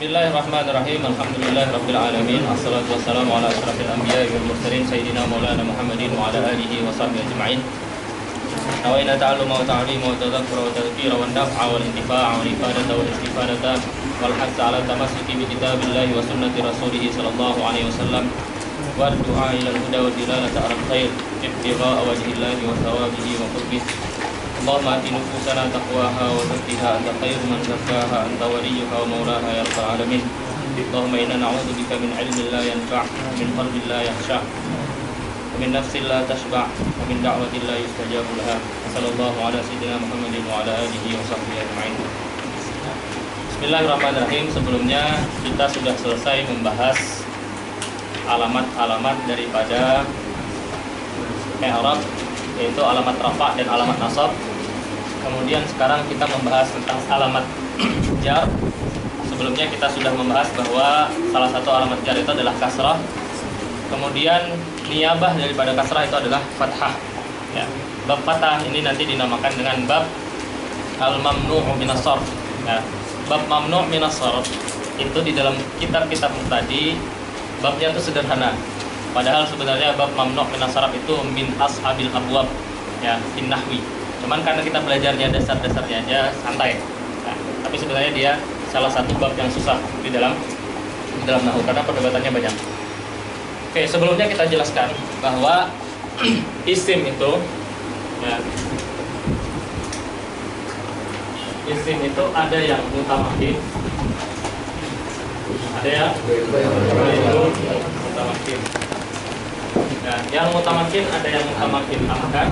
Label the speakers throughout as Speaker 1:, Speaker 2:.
Speaker 1: Bismillahirrahmanirrahim. Alhamdulillahirabbil alamin. Assalatu wassalamu ala asyrafil anbiya'i wal mursalin sayyidina maulana Muhammadin wa ala alihi wa sahbihi ajma'in. Nawaina ta'alluma wa ta'lima wa tadhakkura wa tadhkira wa naf'a wal intifa'a wal ifadata wal istifadata wal hatta ala tamassuki bi kitabillahi wa sunnati rasulih sallallahu alaihi wasallam wa du'a ila al-huda wa dilalata ala khair ibtigha'a wajhillahi wa thawabihi wa qurbih. Allahumma ati nufusana taqwaha wa zakkiha anta khairu man zakkaha anta waliyuha wa maulaha ya rabbal alamin. Allahumma inna na'udzubika min ilmin la yanfa' min qalbin la yakhsha' wa min nafsin la tashba' wa min da'watin la yustajabu laha. Sallallahu ala sayyidina Muhammadin wa ala alihi wa sahbihi ajma'in. Bismillahirrahmanirrahim. Sebelumnya kita sudah selesai membahas alamat-alamat daripada i'rab, yaitu alamat rafa' dan alamat nasab. Kemudian sekarang kita membahas tentang alamat jar. Sebelumnya kita sudah membahas bahwa salah satu alamat jar itu adalah kasrah. Kemudian niyabah daripada kasrah itu adalah fathah. Ya. Bab fathah ini nanti dinamakan dengan bab al-mamnu' minas sarf. Ya. Bab mamnu' minas sarf itu di dalam kitab-kitab tadi babnya itu sederhana. Padahal sebenarnya bab mamnu' minas sarf itu min ashabil abwab, ya, fin nahwi. Cuman karena kita belajarnya dasar-dasarnya aja santai. Nah, tapi sebenarnya dia salah satu bab yang susah di dalam nahwu karena perdebatannya banyak. Oke, sebelumnya kita jelaskan bahwa isim itu, ya, isim itu ada yang mutamakin, ada yang mutamakin. Nah, yang mutamakin ada yang mutamakin amkan,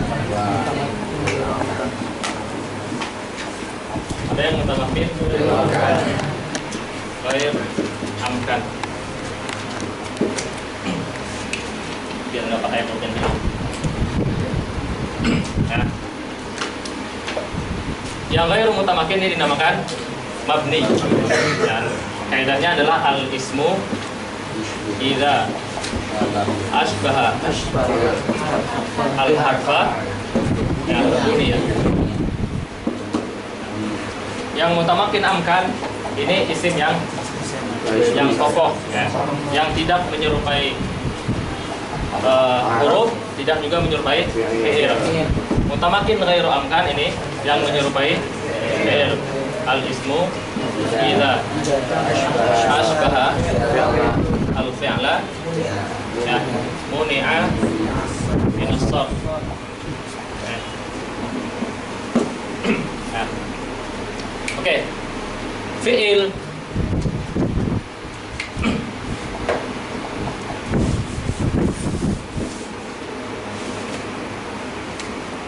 Speaker 1: ada yang mutamakin ghair amkan. Biar nggak pakai pulpen dulu. Nah, yang ghair mutamakin ini dinamakan mabni. Dan kaidahnya adalah al ismu idza asbaha al-harfa ya buniya. Yang mutamakin amkan ini isim yang kokoh, ya, yang tidak menyerupai huruf, tidak juga menyerupai fi'il. Mutamakin ghairu amkan ini yang menyerupai fi'il. Al-ismu idza asbaha al-fi'la ya muni'a min as-sarf. Ya. Oke. Fi'il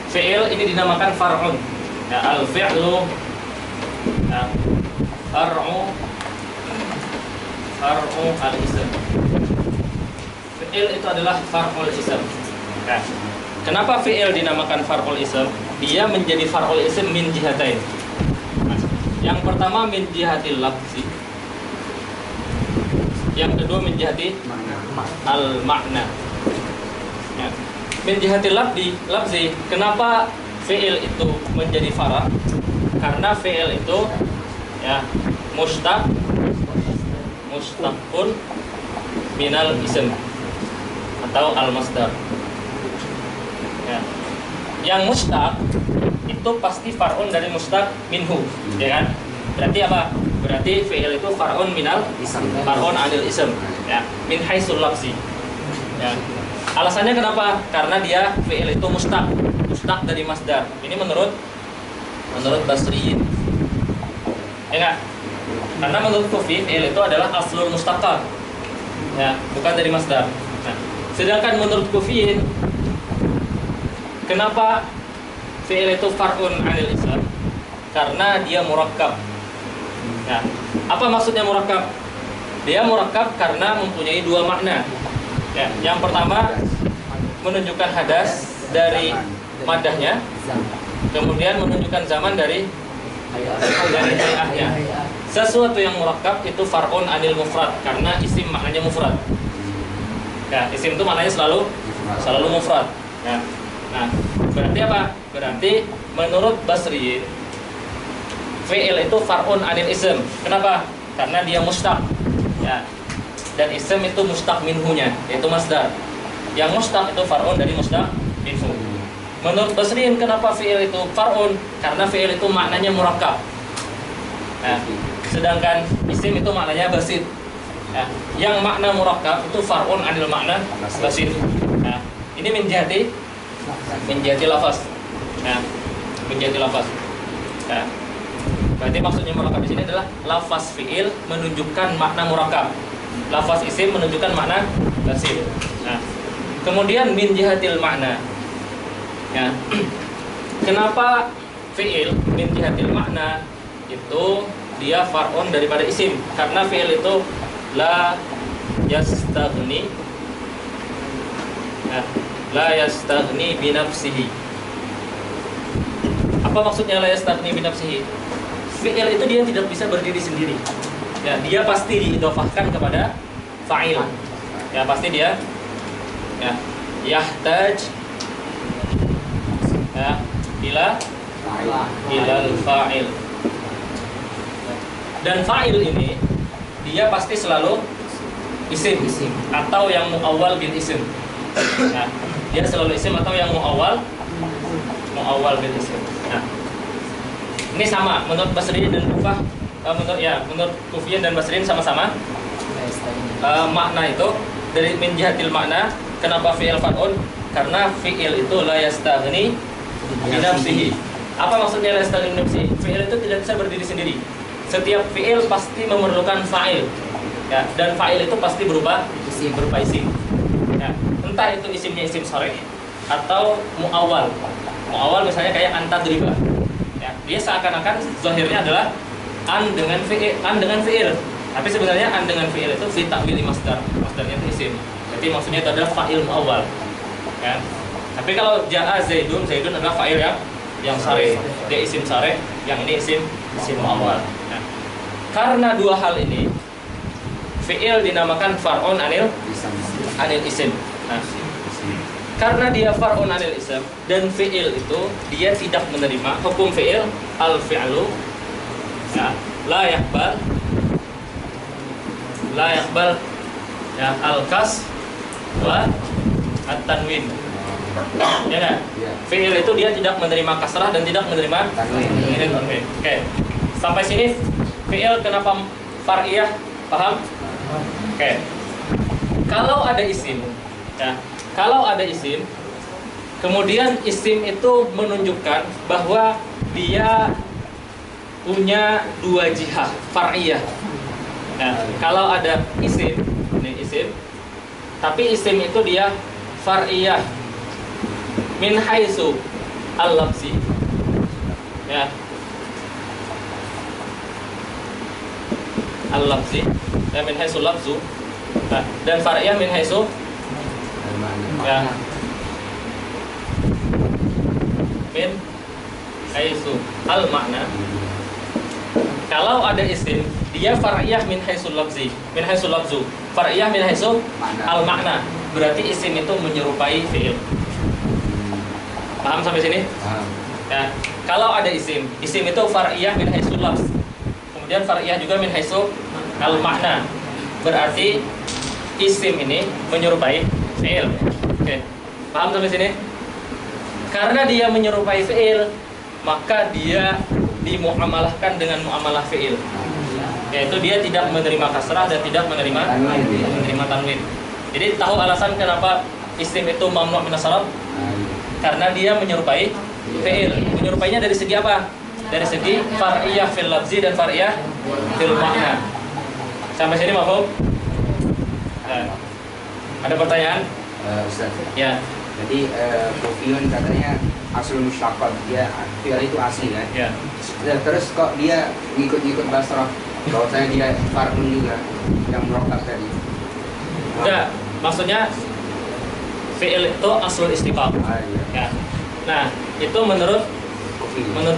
Speaker 1: fi'il ini dinamakan far'un. Ya, al-fi'lu ya, far'u al-ism. Fi'il itu adalah far'ul ism. Nah, kenapa fi'il dinamakan far'ul ism? Dia menjadi far'ul ism min jihatain. Nah, yang pertama min jihatil lafzi. Yang kedua min jihati al-makna. Ya. Min jihatil lafzi. Kenapa fi'il itu menjadi fara'? Karena fi'il itu ya mustaqun minal ism atau al-masdar. Ya. Yang mustaq itu pasti far'un dari mustaq minhu, ya kan? Berarti apa? Berarti fi'il itu far'un anil ism, ya, min haitsul lafzi. Ya. Alasannya kenapa? Karena dia fi'il itu mustaq dari masdar. Ini menurut Basriyin. Ya enggak? Karena menurut Kufi fi'il itu adalah aslul mustaqal. Ya, bukan dari masdar. Nah, sedangkan menurut Kufiyin, kenapa fi'il itu far'un 'anil ism? Karena dia murakkab. Nah, apa maksudnya murakkab? Dia murakkab karena mempunyai dua makna. Ya, yang pertama menunjukkan hadas dari madahnya, kemudian menunjukkan zaman dari hayahnya. Sesuatu yang murakkab itu far'un 'anil mufrad karena isim maknanya mufrad. Ya, isim itu maknanya selalu mufrad. Ya. Nah, berarti apa? Berarti menurut Basriyin fi'il itu far'un 'anil ism. Kenapa? karena dia mustaq. Ya. Dan isim itu mustaq minhunya, yaitu masdar. Yang mustaq itu far'un dari mustaq minhu. Menurut Basriyin, kenapa fi'il itu far'un? Karena fi'il itu maknanya murakkab. Nah, sedangkan isim itu maknanya basit. Nah, yang makna murakkab itu far'un anil makna basit. Nah, ini menjadi lafaz. Nah, menjadi lafaz. Nah, berarti maksudnya murakkab di sini adalah lafaz fi'il menunjukkan makna murakkab. Lafaz isim menunjukkan makna basit. Nah, kemudian min jihatil makna. Ya. Kenapa fi'il min jihatil makna itu dia far'un daripada isim? Karena fi'il itu la yastaghni, ya, la yastaghni binafsihi. Apa maksudnya la yastaghni binafsihi? Fi'il itu dia tidak bisa berdiri sendiri. Ya, dia pasti diidhofahkan kepada fa'il. Ya, pasti dia ya yahtaj ya ilal fa'il. Dan fa'il ini dia pasti selalu isim atau yang muawwal bil isim. Nah, dia selalu isim atau yang muawwal bil isim. Nah, ini sama menurut Basriyin dan Kufah, menurut Kufiyin dan Basriyin sama-sama makna itu dari min jihatil makna. Kenapa fi'il far'un? Karena fi'il itu la yastaghni binafsihi. Apa maksudnya la yastaghni binafsihi? Fi'il itu tidak bisa berdiri sendiri. Setiap fi'il pasti memerlukan fa'il. Ya, dan fa'il itu pasti berupa isim. Ya, entah itu isimnya isim sharih atau muawwal. Muawwal misalnya kayak antadriba. Ya, dia seakan-akan zahirnya adalah an dengan fi'il. Tapi sebenarnya an dengan fi'il itu fi ta'wili masdar. Masdarnya itu isim. Jadi maksudnya itu adalah fa'il muawwal. Ya. Tapi kalau ja'a Zaidun adalah fa'il yang sharih. Dia isim sharih, yang ini isim muawwal. Ya. Karena dua hal ini, fi'il dinamakan far'un anil isim. Nah, karena dia far'un anil isim dan fi'il itu dia tidak menerima hukum fi'il al-fi'lu, ya, la yaqbal ya al-kas wa at-tanwin. Ya kan? Fi'il itu dia tidak menerima kasrah dan tidak menerima tanwin. Oke. Sampai sini fi'il kenapa far'iyah? Paham? Oke. Kalau ada isim, ya. Kalau ada isim, kemudian isim itu menunjukkan bahwa dia punya dua jihah far'iyah. Nah, kalau ada isim, ini isim, tapi isim itu dia far'iyah min haitsu al-lafzi. Ya. Al-lafzi dan min haitsu lafzu. Nah, dan far'iyah min haitsu ya. Min haitsu al-makna. Kalau ada isim, dia far'iyah min haitsul lafzi, min haitsul lafzu. Far'iyah min haitsul al-makna. Berarti isim itu menyerupai fi'il. Paham sampai sini? Paham. Ya. Kalau ada isim itu far'iyah min haitsul lafz. Kemudian far'iyah juga min haitsul al-makna. Berarti isim ini menyerupai fi'il. Oke. Paham sampai sini? Karena dia menyerupai fi'il, maka dia dimuamalahkan dengan muamalah fi'il, yaitu dia tidak menerima kasrah dan tidak menerima tanwin. Jadi tahu alasan kenapa isim itu mamnu' min as-sarf? Karena dia menyerupai fi'il. Menyerupainya dari segi apa? Dari segi far'iyah fil lafzi dan far'iyah fil makna. Sampai sini mafhum? Ada pertanyaan?
Speaker 2: Ustaz.
Speaker 1: Ya.
Speaker 2: Jadi Kufiyun katanya asal musyaqqat, dia fi'il itu asli kan?
Speaker 1: Ya.
Speaker 2: Terus kok dia ngikut Basrah? Kalau saya dia far'un juga yang murakkab tadi.
Speaker 1: Enggak, maksudnya fi'il itu aslul istiqaq.
Speaker 2: Iya.
Speaker 1: Ya. Nah, itu menurut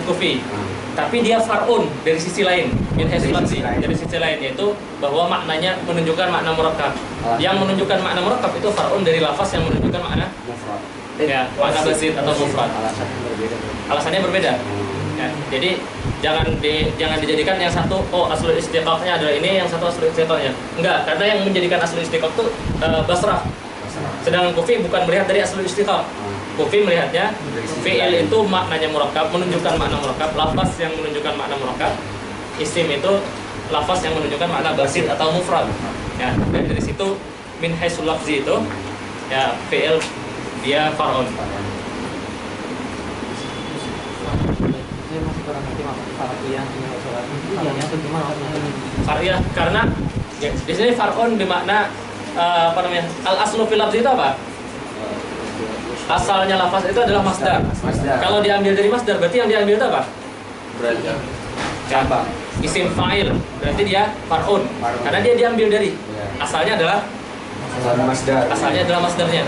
Speaker 1: Kufi. Tapi dia far'un dari sisi lain, dari sisi lain, yaitu bahwa maknanya menunjukkan makna murakkab. Yang menunjukkan makna murakkab itu far'un dari lafaz yang menunjukkan makna mufrad. Ya, makna basit atau mufrad.
Speaker 2: Alasannya berbeda.
Speaker 1: Alasannya berbeda. Ya, jadi jangan dijadikan yang satu aslul istiqaqnya adalah ini, yang satu aslul istiqaqnya. Enggak, karena yang menjadikan aslul istiqaq itu Basrah. Sedangkan Kufi bukan melihat dari aslul istiqaq. Kufi melihatnya fi'il itu maknanya murakkab, menunjukkan makna murakkab, lafaz yang menunjukkan makna murakkab, isim itu lafaz yang menunjukkan makna basit atau mufrad. Ya, dan dari situ min haitsul lafzi itu ya fi'il dia far'un. Far'iyah karena ya, di sini far'un bermakna apa namanya? Al aslu fil lafzi itu apa? Asalnya lafaz itu adalah masdar. Kalau diambil dari masdar berarti yang diambil itu apa?
Speaker 2: Berarti
Speaker 1: Cabang. Isim fa'il. Berarti dia far'un. Karena dia diambil dari asalnya adalah
Speaker 2: masdar.
Speaker 1: Asalnya adalah masdarnya.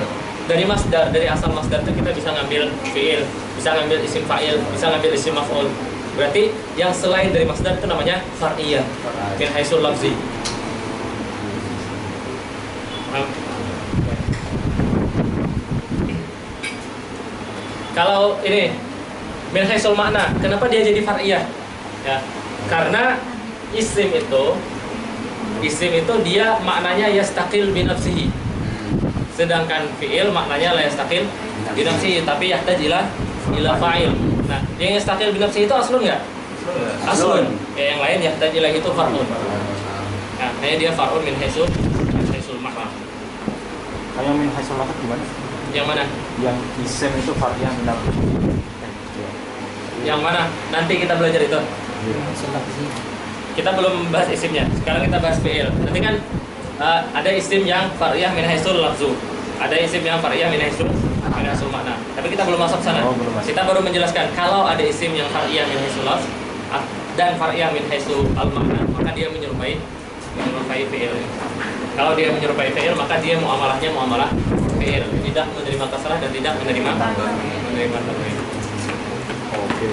Speaker 1: Dari masdar, dari asal masdar itu kita bisa ngambil fi'il, bisa ngambil isim fa'il, bisa ngambil isim maf'ul. Berarti yang selain dari masdar itu namanya far'iyah. Min haitsul lafzi. Kalau ini min haitsul makna, kenapa dia jadi far'iyah? Ya, karena isim itu dia maknanya yastaqil bi nafsihi. Sedangkan fi'il maknanya la yastaqil bi nafsihi, tapi yahtaj ila fa'il. Nah, yang yastaqil bi nafsihi itu aslun enggak? Aslun. Ya, yang lain yahtaj ila itu far'un. Nah, dia far'un min haitsul makna.
Speaker 3: Kayak min haitsul makna gimana?
Speaker 1: Yang mana?
Speaker 3: Yang isim itu far'iyah min nafsihi.
Speaker 1: Yang mana? Nanti kita belajar itu. Kita belum bahas isimnya. Sekarang kita bahas fi'il. Nanti kan ada isim yang far'iyah min haitsul lafzu. Ada isim yang far'iyah min haitsul makna. Tapi kita belum masuk sana. Kita baru menjelaskan kalau ada isim yang far'iyah min haitsul lafz dan far'iyah min haitsul al makna, maka dia menyerupai fi'il. Kalau dia menyerupai fi'il, maka dia muamalahnya muamalah fi'il. Tidak menerima kasrah dan tidak menerima tanwin.
Speaker 3: Oke.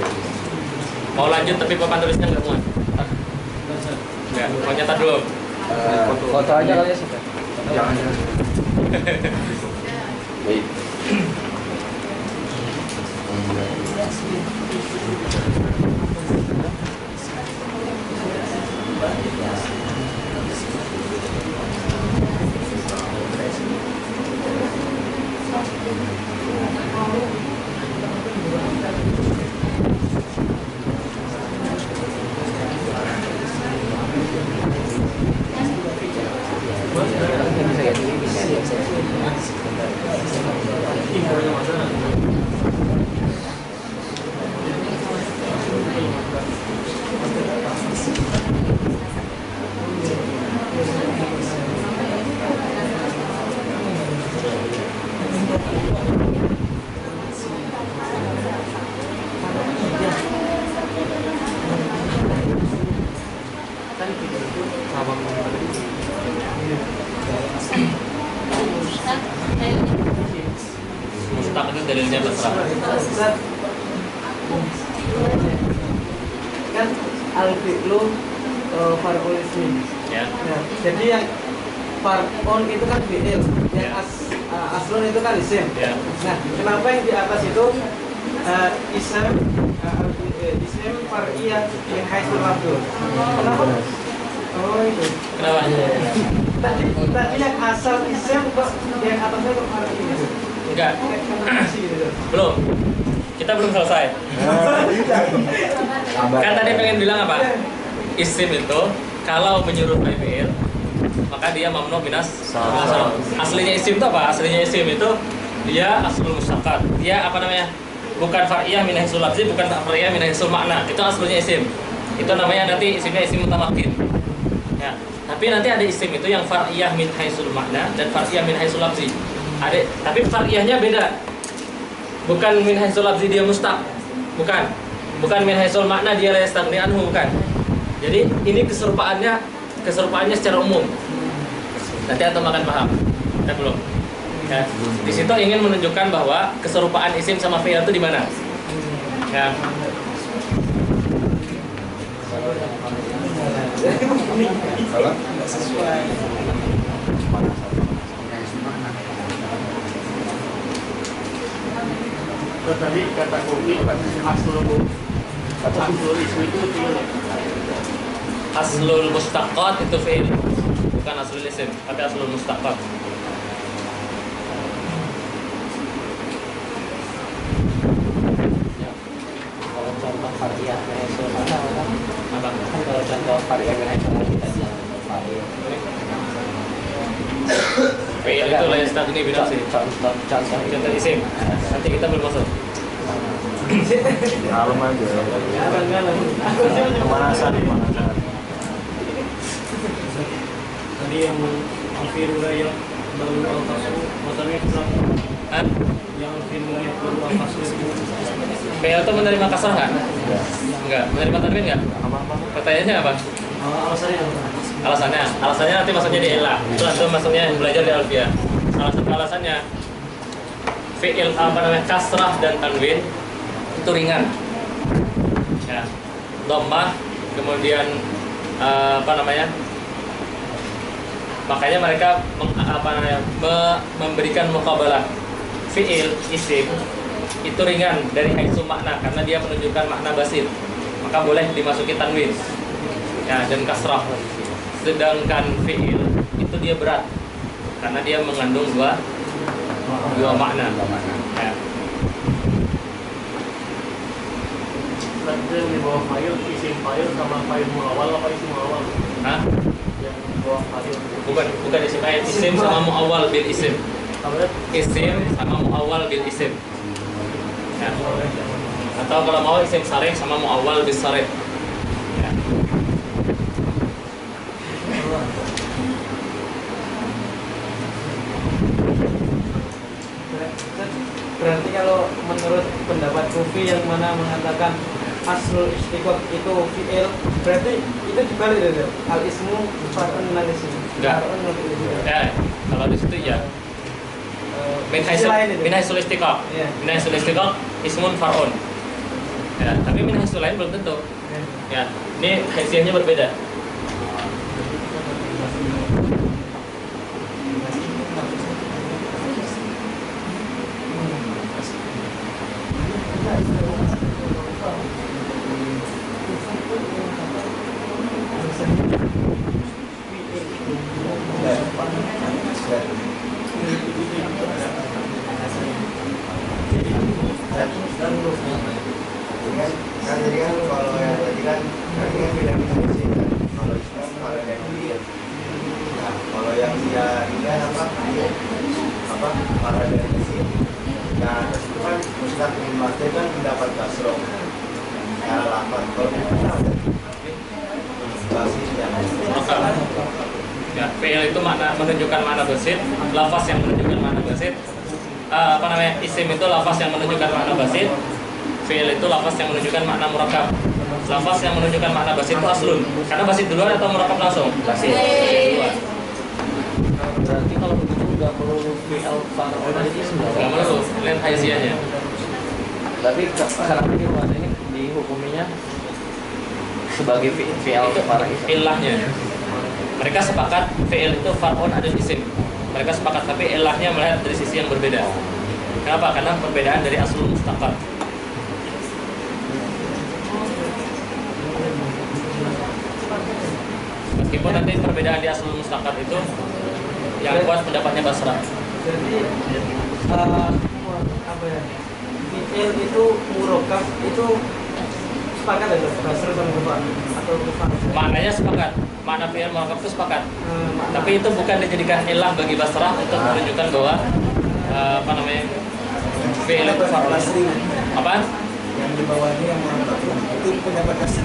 Speaker 1: Mau lanjut tapi papan tulisnya nggak muat. Enggak, mau nyatat dulu.
Speaker 2: Foto aja kali ya sudah. Jangan. Baik.
Speaker 1: Mustaq itu dalilnya basrah.
Speaker 4: Kan al-fi'lu far'ul ismi.
Speaker 1: Ya.
Speaker 4: Nah, jadi yang far'un itu kan fi'il, yang aslun itu kan isim.
Speaker 1: Ya.
Speaker 4: Nah, kenapa yang di atas itu isim far'iyah min haitsul lafdz? Kenapa? Oh itu.
Speaker 1: Kenapa?
Speaker 4: Tadi yang asal isim kok yang atasnya kok far'iyah?
Speaker 1: Enggak.
Speaker 4: Gitu.
Speaker 1: Belum. Kita belum selesai. Kan tadi pengen bilang apa? Isim itu kalau menyerupai fi'il, maka dia mamnu minas salam. Aslinya isim itu apa? Aslinya isim itu dia aslul mustaqqat. Dia apa namanya? Bukan far'iyah min haitsul lafzi, bukan far'iyah min haitsul makna. Itu aslinya isim. Itu namanya nanti isimnya isim mutamakkin. Ya. Tapi nanti ada isim itu yang far'iyah min haitsul makna dan far'iyah min haitsul lafzi. Ada, tapi far'iyahnya beda. Bukan min haitsul lafzi dia mustaq. Bukan min haitsul makna dia la yastaghni anhu, bukan. Jadi ini keserupaannya secara umum. Nanti atau makan paham. Kita belum. Ya. Di situ ingin menunjukkan bahwa keserupaan isim sama fi'il itu di mana? Ya.
Speaker 2: Kalau
Speaker 3: Tadi kata Kopi aslu
Speaker 5: Aslul ism itu fi'il.
Speaker 1: Aslul mustaqqat itu fi'il, bukan aslul isim, tapi aslul mustaqqat.
Speaker 5: Kalau contoh varian Haisul mana orang?
Speaker 1: Apa?
Speaker 5: Kan kalau contoh varian Haisul kita bilang varian.
Speaker 1: Fi'il itu la yastagni bi nafsi.
Speaker 5: Contoh
Speaker 1: Contoh isim. Nanti kita belum masuk.
Speaker 3: Kalem aja. Pemanasan.
Speaker 5: Tadi yang Alfirullah yang baru al-tasawuf, maksudnya kurang.
Speaker 1: Hah?
Speaker 5: Yang Alfirullah yang baru al-tasawuf itu.
Speaker 1: Fi'il itu menerima kasrah nggak? Enggak. Menerima tanwin nggak?
Speaker 3: Apa?
Speaker 1: Pertanyaannya apa?
Speaker 5: Alasannya apa?
Speaker 1: Alasannya nanti masuknya di ilah. Itu nanti masuknya belajar di alfiah. Salah satu alasannya fi'il kasrah dan tanwin itu ringan. Ya. Dhammah kemudian makanya mereka memberikan muqabalah fi'il isim itu ringan dari haitsu makna karena dia menunjukkan makna basit, maka boleh dimasuki tanwin ya dan kasrah. Sedangkan fi'il itu dia berat karena dia mengandung dua makna. Ya.
Speaker 5: Berarti yang di bawah fa'il, isim fa'il sama fa'il muawwal apa isim muawwal?
Speaker 1: Hah?
Speaker 5: Yang di bawah fa'il.
Speaker 1: Bukan isim fa'il, isim sama muawwal bil isim.
Speaker 5: Apa?
Speaker 1: Isim sama muawwal bil isim. Ya. Atau kalau mau isim sarih sama muawwal bil sarih. Ya.
Speaker 4: Berarti kalau menurut pendapat Kufi yang mana mengatakan aslul istiqaq itu fi'il, berarti itu dibalik dari al ismu far'un minal ism.
Speaker 1: Enggak. Ya, kalau di situ ya. Min haisul istiqaq.
Speaker 4: Iya.
Speaker 1: Min haisul istiqaq ismun far'un. Ya, tapi min haisul lain belum tentu. Ya, ini haisiahnya berbeda.
Speaker 6: Kan jadi kan kalau yang tadi kan beda-beda sih kan. Kalau Islam kalau yang dia, nah, kalau yang dia ini para dari sini. Nah terus itu kan Ustaz bin Masjid kan mendapat kasroh cara lafaz. Kalau kita ada basisnya.
Speaker 1: Ya, fi'il itu menunjukkan makna basit, lafaz yang menunjukkan makna basit. Isim itu lafaz yang menunjukkan makna basit. Fi'il itu lafaz yang menunjukkan makna murakkab. Lafaz yang menunjukkan makna basit itu aslun. Karena basit duluan atau murakkab langsung? Basit duluan.
Speaker 5: Berarti kalau begitu nggak perlu fi'il far'un aja sebenarnya.
Speaker 1: Enggak perlu, lihat haisiahnya.
Speaker 5: Tapi sekarang ini rumah ini dihukuminya sebagai fi'il far'un.
Speaker 1: Ilahnya. Mereka sepakat fi'il itu far'un ada isim. Mereka sepakat, tapi ilahnya melihat dari sisi yang berbeda. Kenapa? Karena perbedaan dari aslul mustaqqat. Meskipun nanti perbedaan di aslul mustaqqat itu yang kuat pendapatnya Basrah.
Speaker 4: Jadi apa ya? Fi'il itu murakkab itu sepakat ya, Basra sama Kufah atau Kufah?
Speaker 1: Maknanya sepakat. Makna fi'il murakkab itu sepakat. Tapi itu bukan dijadikan ilah bagi Basrah untuk menunjukkan bahwa fi'il itu far'un. Apa?
Speaker 6: Yang di bawahnya yang murakkab itu pendapat dasar.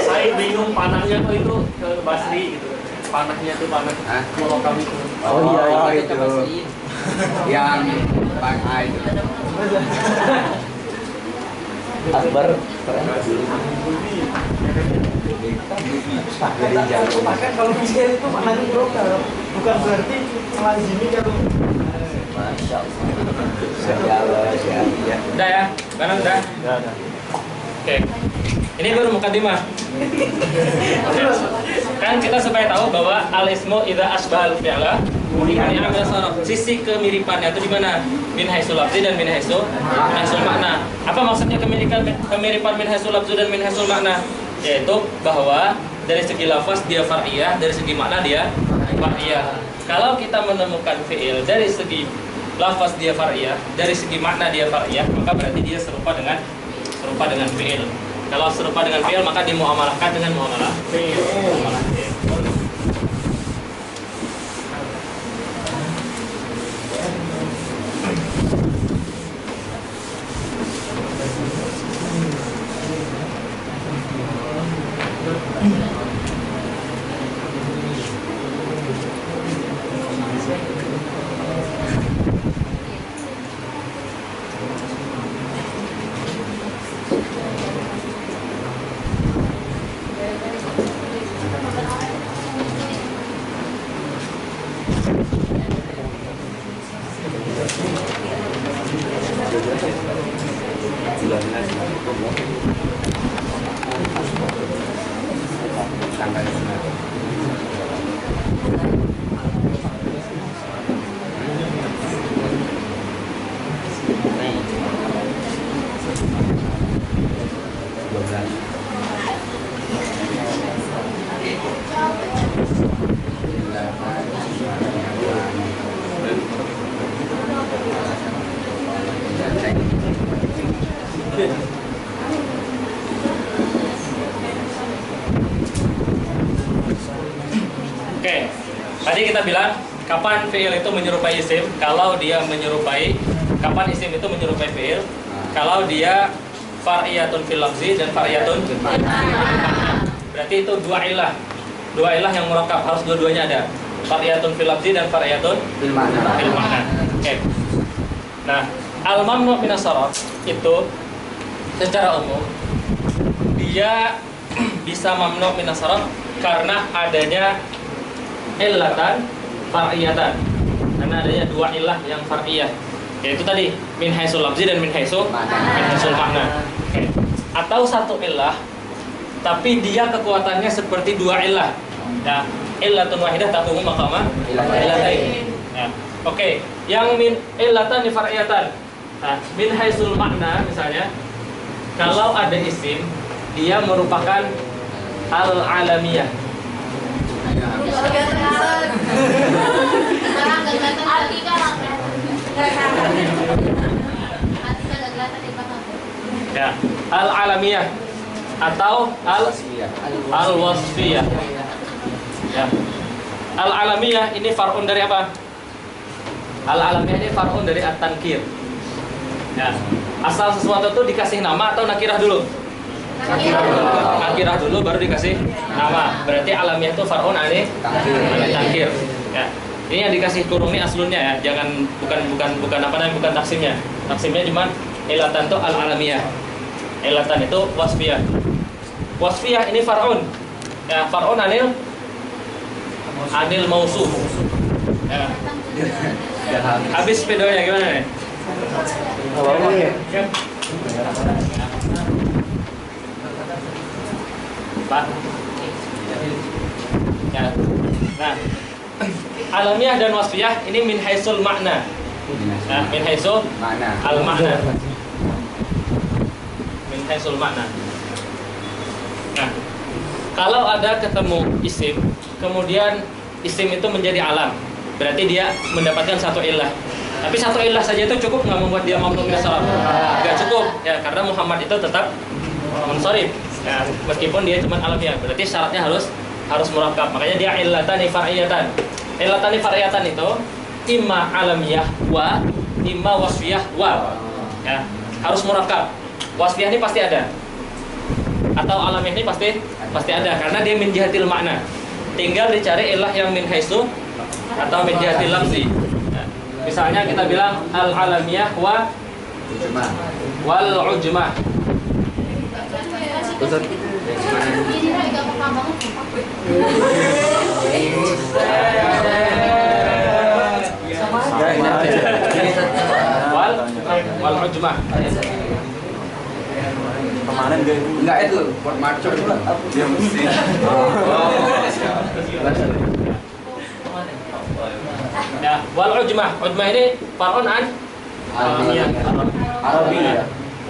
Speaker 5: Saya bingung panahnya tuh itu ke Basri gitu. Panahnya tuh panah murakab itu.
Speaker 2: Oh iya itu yang A itu.
Speaker 5: Akbar
Speaker 4: Bahkan kalau fi'il itu maknanya murakkab, bukan berarti melazimi kalau
Speaker 5: Masya
Speaker 1: Udah ya? Karena udah?
Speaker 3: Ya.
Speaker 1: Oke. Ini baru mukadimah. Kan kita supaya tahu bahwa al-ismu idza asbahal fi'la Muni'a min as-sarf. Sisi kemiripannya itu di mana? Min haitsul lafzi dan min haitsul makna. Apa maksudnya kemiripan min haitsul lafzi dan min haitsul makna? Yaitu bahwa dari segi lafaz dia far'iyah, dari segi makna dia far'iyah. Kalau kita menemukan fi'il dari segi lafaz dia far'iyah, dari segi makna dia far'iyah, maka berarti dia serupa dengan fi'il. Kalau serupa dengan fi'il maka dimuamalahkan dengan muamalah fi'il. Oke, tadi kita bilang kapan fi'il itu menyerupai isim? Kalau dia menyerupai, kapan isim itu menyerupai fi'il? Kalau dia far'iyatun fil lafzi dan far'iyatun fil makna. Berarti itu dua ilah yang murakkab, harus dua-duanya ada. Far'iyatun fil lafzi dan far'iyatun fil makna. Oke. Nah, al-mamnu min as-sarf itu secara umum dia bisa mamnu min as-sarf karena adanya illatan far'iyatan, karena adanya dua ilah yang far'iyah, yaitu tadi min haitsul lafzi dan min haitsul makna. Atau satu ilah tapi dia kekuatannya seperti dua ilah. Nah, illatun wahidah taqumu maqama illatain. Ya. Oke, yang min illatan di far'iyatan. Nah, min haitsul makna misalnya kalau ada isim dia merupakan al-alamiyah. Ya, al-alamiyah atau al-wasfiyah. Ya. Al-alamiyah ini far'un dari apa? Al-alamiyah ini far'un dari at-tankir. Ya. Asal sesuatu itu dikasih nama atau nakirah dulu? Nakirah dulu baru dikasih nama. Berarti alamiah itu far'un ani tankir. Ya. Ini yang dikasih kurung ini aslunnya ya. Jangan bukan apa namanya, bukan taksimnya. Taksimnya cuma ilatan itu al-alamiyah. Ilatan itu wasfiyah. Wasfiyah ini far'un. Ya, far'un anil mausuf. Ya. Habis videonya gimana nih? Pak. Ya. Nah, alamiah dan wasfiyah ini min haitsul makna. Nah, min haitsul al-makna. Min haitsul makna. Nah, kalau ada ketemu isim, kemudian isim itu menjadi alam, berarti dia mendapatkan satu ilah. Tapi satu ilah saja itu cukup nggak membuat dia mamnu min as-sarf? Nggak cukup, ya, karena Muhammad itu tetap munsharif. Ya, meskipun dia cuma alamiah, berarti syaratnya harus murakkab. Makanya dia illatani far'iyatan. Illatani far'iyatan itu imma alamiyah wa imma wasfiyah wa. Ya, harus murakkab. Wasfiyah ini pasti ada. Atau alamiah ini pasti ada karena dia min jihatil makna. Tinggal dicari ilah yang min haitsu atau min jihatil lafzi. Ya. Misalnya kita bilang al-alamiyah wa wal ujmah.
Speaker 2: Ustaz.
Speaker 1: Wal ujmah.
Speaker 3: Kemarin
Speaker 2: Enggak itu buat maco juga. Dia mesti.
Speaker 1: Ya, wal ujmah. Ujmah ini far'un an
Speaker 2: Arabi ya.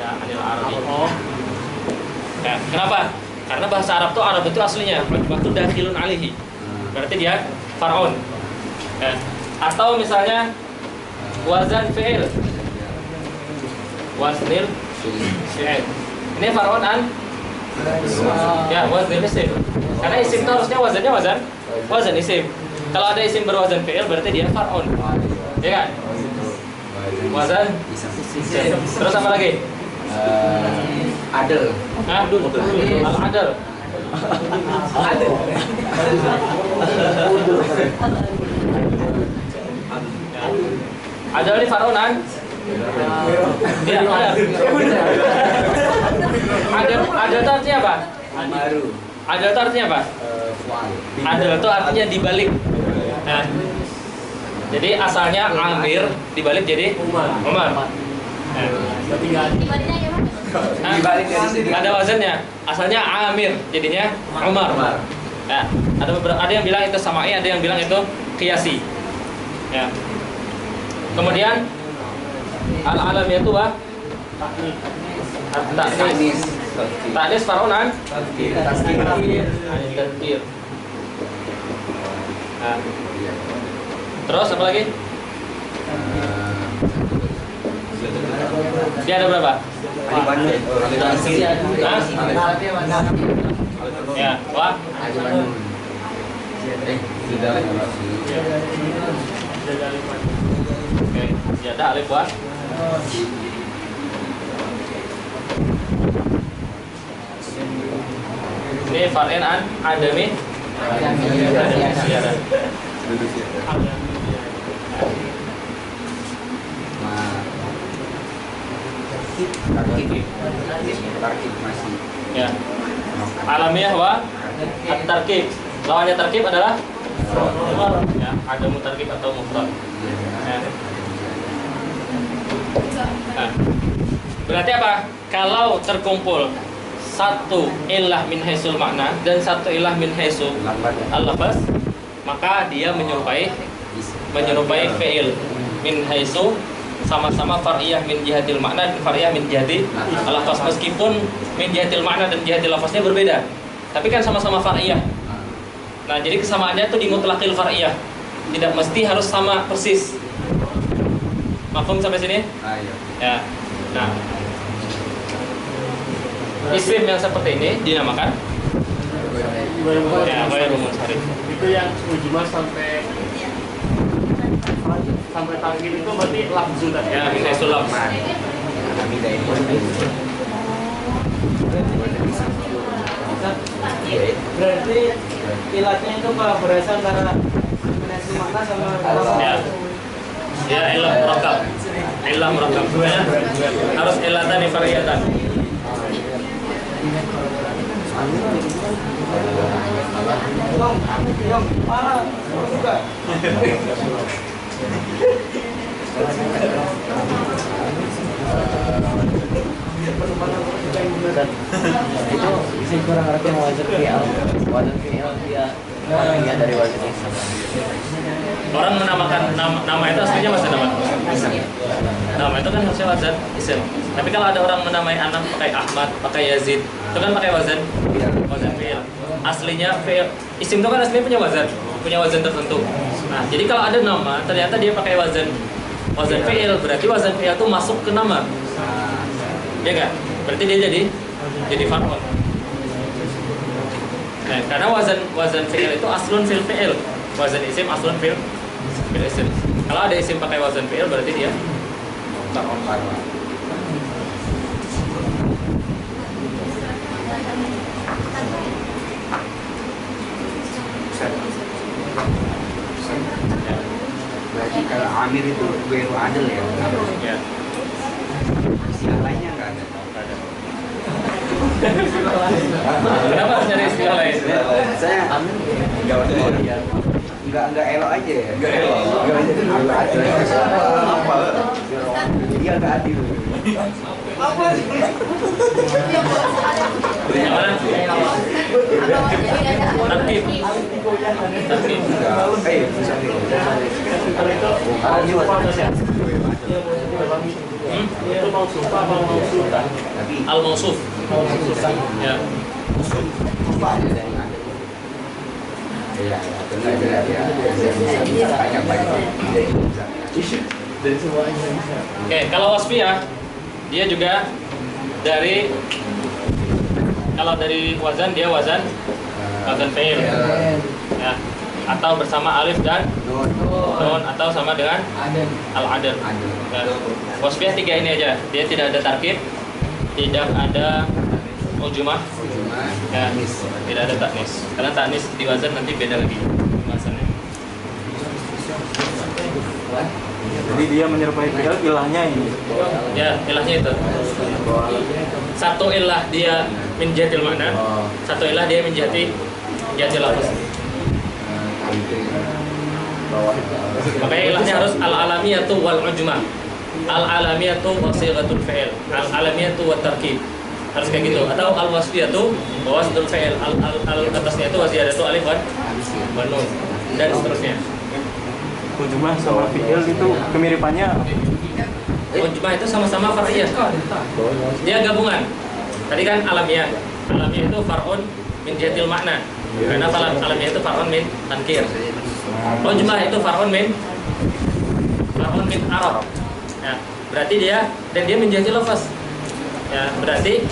Speaker 1: ya, anil Arabi. Ya, kenapa? Karena bahasa Arab tuh Arab itu aslinya ujmah itu dakhilun alihi. Berarti dia far'un. Ya. Atau misalnya wazan fi'il. Waznil fi'il. Ini far'un an ya, waznil isim. Karena isim itu harusnya wazannya wazan isim. Kalau ada isim berwazan fi'il berarti dia far'un. Ya kan? Wazan isim. Terus apa lagi?
Speaker 2: Adel.
Speaker 1: Hah? Al-adl. Adel ini far'un an? Tidak, adel itu artinya apa?
Speaker 2: Baru.
Speaker 1: Adel itu artinya apa?
Speaker 2: Fual.
Speaker 1: Adel itu artinya dibalik. Nah, jadi asalnya Amir dibalik jadi Umar. Nah,
Speaker 2: Dibalik dari sini.
Speaker 1: ada wazannya. Asalnya Amir, jadinya Umar. Nah, ada yang bilang itu sama'i, ada yang bilang itu qiyasi. Ya. Kemudian al-alamiyah itu apa? At-ta'nis. Ta'nis far'un an tadkir. Nah. Terus apa lagi? Dia ada berapa? Ya, wah. Oke, ya ada alif wah. Ini far'in an adami. Siaran.
Speaker 2: Tarkib masih.
Speaker 1: Ya. Alamiah wa at-tarkib. Lawannya tarkib adalah ya, ada mutarkib atau mufrad. Ya. Nah, berarti apa? Kalau terkumpul satu ilah min haisul makna dan satu ilah min haisul al-lafaz, maka dia menyerupai fi'il min haisu sama-sama far'iyah min jihatil makna dan far'iyah min jihati al-lafaz, meskipun min jihatil makna dan jihatil lafaznya berbeda, tapi kan sama-sama far'iyah. Nah, jadi kesamaannya itu di mutlaqil far'iyah, tidak mesti harus sama persis. Mafhum sampai sini?
Speaker 2: Iya.
Speaker 1: Ya. Nah, isim yang seperti ini dinamakan ya ghairu munsharif.
Speaker 5: Itu yang ujmah sampai takhir itu berarti lafzu tadi.
Speaker 1: Ya, min haisul lafz.
Speaker 4: Berarti ilatnya itu berasal antara menasi makna sama
Speaker 1: Ya. Ya, ilah murakkab. Ilah murakkab. Sebenarnya harus ilatan fariyatan.
Speaker 4: yang parah juga.
Speaker 7: Itu bisa kurang artinya wazan fi'il dia bagian dari wazan isim.
Speaker 1: Orang menamakan nama itu aslinya wazan apa? Nama itu kan harusnya wazan isim. Tapi kalau ada orang menamai anak pakai Ahmad, pakai Yazid, itu kan pakai wazan fi'il. Aslinya fi'il. Isim itu kan aslinya punya wazan tertentu. Nah, jadi kalau ada nama ternyata dia pakai wazan fi'il, berarti wazan fi'il itu masuk ke nama. Ya enggak? Berarti dia jadi far'un. Nah, karena wazan fi'il itu aslun fil fi'il. Wazan isim aslun fil isim. Kalau ada isim pakai wazan fi'il berarti dia far'un.
Speaker 2: Berarti kalau Amir itu ghairu adil ya.
Speaker 1: Ya.
Speaker 2: Istilah lainnya nggak ada.
Speaker 1: Kenapa harus nyari istilah lain?
Speaker 2: Saya nggak elok aja ya. Nggak elok. Dia nggak adil.
Speaker 1: Yang mana? Tarkib. Tarkib.
Speaker 5: Itu mau suka apa mau suka?
Speaker 1: Al-Mausuf. Ya. Oke, kalau wasfiyah dia juga kalau dari wazan dia wazan fi'il. Ya. Atau bersama alif dan nun atau sama dengan al-adl. Ya. Wasfiyah 3 ini aja. Dia tidak ada tarkib, tidak ada ujumah, ya, tidak ada taknis. Karena taknis di wazan nanti beda lagi bahasannya.
Speaker 3: Jadi dia menyerupai fi'il ilahnya ini.
Speaker 1: Ya, ilahnya itu. Satu ilah dia min jihatil makna, satu ilah dia min jihatil lafaz. Makanya ilahnya harus al-alamiyatu wal ujmah. Al-alamiyatu wa sighatul fi'il. Al-alamiyatu wa tarkib. Harus kayak gitu. Atau al-wasfiyatu wa wasdul fi'il. Atasnya itu waziyadatu alif wa nun dan seterusnya.
Speaker 3: Ujumah sama fi'il itu kemiripannya.
Speaker 1: Ujmah itu sama-sama far'iyah. Dia gabungan. Tadi kan alamiah. Alamiah itu far'un min jihatil makna. Karena alamiah itu far'un min tankir. Ujmah itu far'un min arab. Ya, berarti dia min jihatil lafaz. Ya, berarti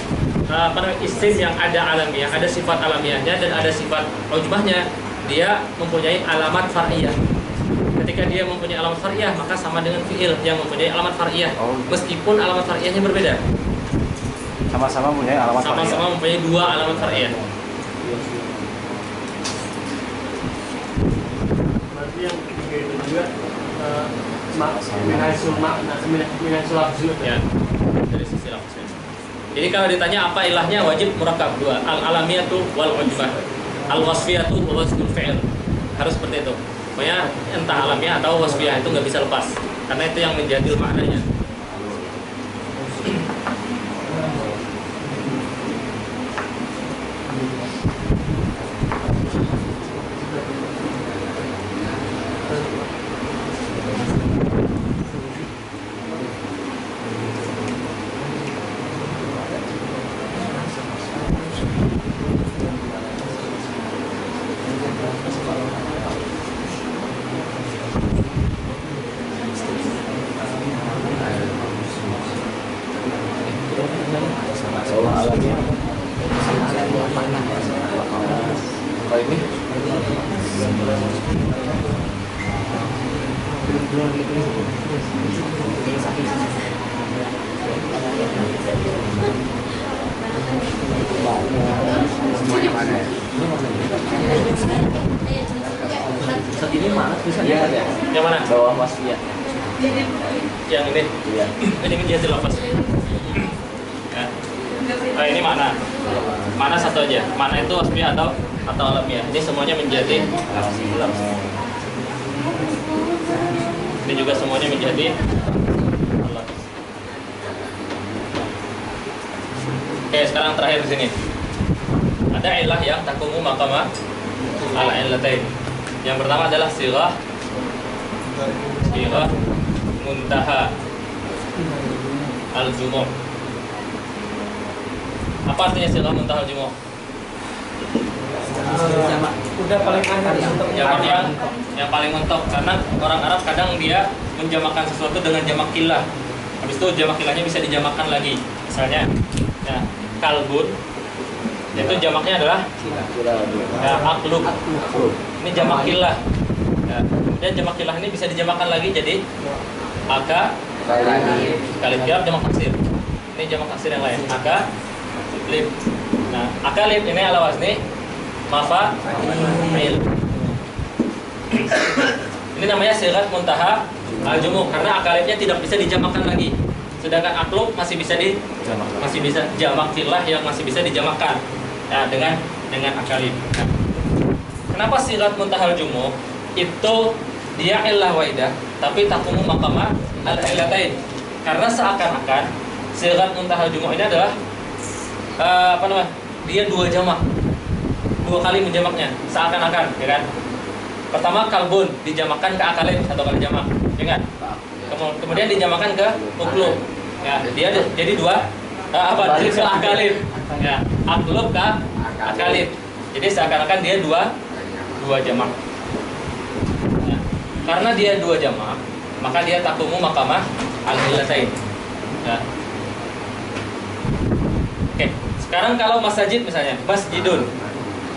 Speaker 1: isim yang ada alamiah, ada sifat alamiahnya dan ada sifat ujmahnya, dia mempunyai alamat far'iyah. Ketika dia mempunyai alamat far'iyah, maka sama dengan fi'il yang mempunyai alamat far'iyah. Meskipun alamat far'iyahnya berbeda.
Speaker 3: Sama-sama mempunyai alamat far'iyah.
Speaker 1: Sama-sama mempunyai 2 alamat far'iyah.
Speaker 5: Berarti yang ketiga itu juga minhaisul makna, minhaisul lafzul.
Speaker 1: Ya, dari sisi lafaznya. Jadi kalau ditanya apa ilahnya, wajib murakkab 2. Al-alamiyatu wal ujmah. Al-wasfiyatu wa wasful fi'il. Harus seperti itu. Pokoknya entah alamiah atau wasfiyah itu nggak bisa lepas. Karena itu yang menjadi maknanya.
Speaker 2: Semuanya mana ya?
Speaker 7: Saat ini mana tulisannya ya?
Speaker 1: Yang mana?
Speaker 7: Bawah wasfiyah.
Speaker 1: Yang ini.
Speaker 7: Iya.
Speaker 1: Ini menjadi lafaz. Ya. Nah, ini mana? Mana satu aja. Mana itu wasfiyah atau alamiah. Ini semuanya menjadi lafaz. Ini juga semuanya menjadi lafaz. Oke, sekarang terakhir di sini. Ada ilah yang takumu maqama al-illatain. Yang pertama adalah sighah muntaha al-jumuh. Apa artinya sighah muntaha al-jumuh?
Speaker 4: Udah paling akhir untuk
Speaker 1: Yang paling mentok, karena orang Arab kadang dia menjamakan sesuatu dengan jamak killah. Habis itu jamak killahnya bisa dijamakkan lagi. Misalnya, ya, kalbun itu jamaknya adalah ya, aklub. Ini jamak killah. Ya, kemudian jamak killah ini bisa dijamakkan lagi jadi aka kalib kiab jamak taksir. Ini jamak taksir yang lain. Aka lib. Nah, aka lib ini ala wazni mafa'il. Ini namanya sighah muntaha al-jumuh karena akalibnya tidak bisa dijamakkan lagi. Sedangkan aklub masih bisa jamak filah yang masih bisa dijamakkan ya, dengan akalib. Nah, kenapa sighah muntaha al-jumuh itu dia illah waidah tapi takumu maqama al-illatain? Karena seakan-akan Sigat muntahal jumu' ini adalah dia 2 jamak, 2 kali menjamaknya seakan-akan, ya kan? Pertama kalbun dijamakkan ke akalin 1 kali jamak, ya kan? Kemudian dijamakkan ke uklub, ya dia jadi 2 jadi ke akalin, ya aklub ke akalin. Jadi seakan-akan dia 2 jamak. Ya. Karena dia 2 jamak, maka dia takumu makamah al-illatain. Ya. Oke, sekarang kalau masjid misalnya, masjidun.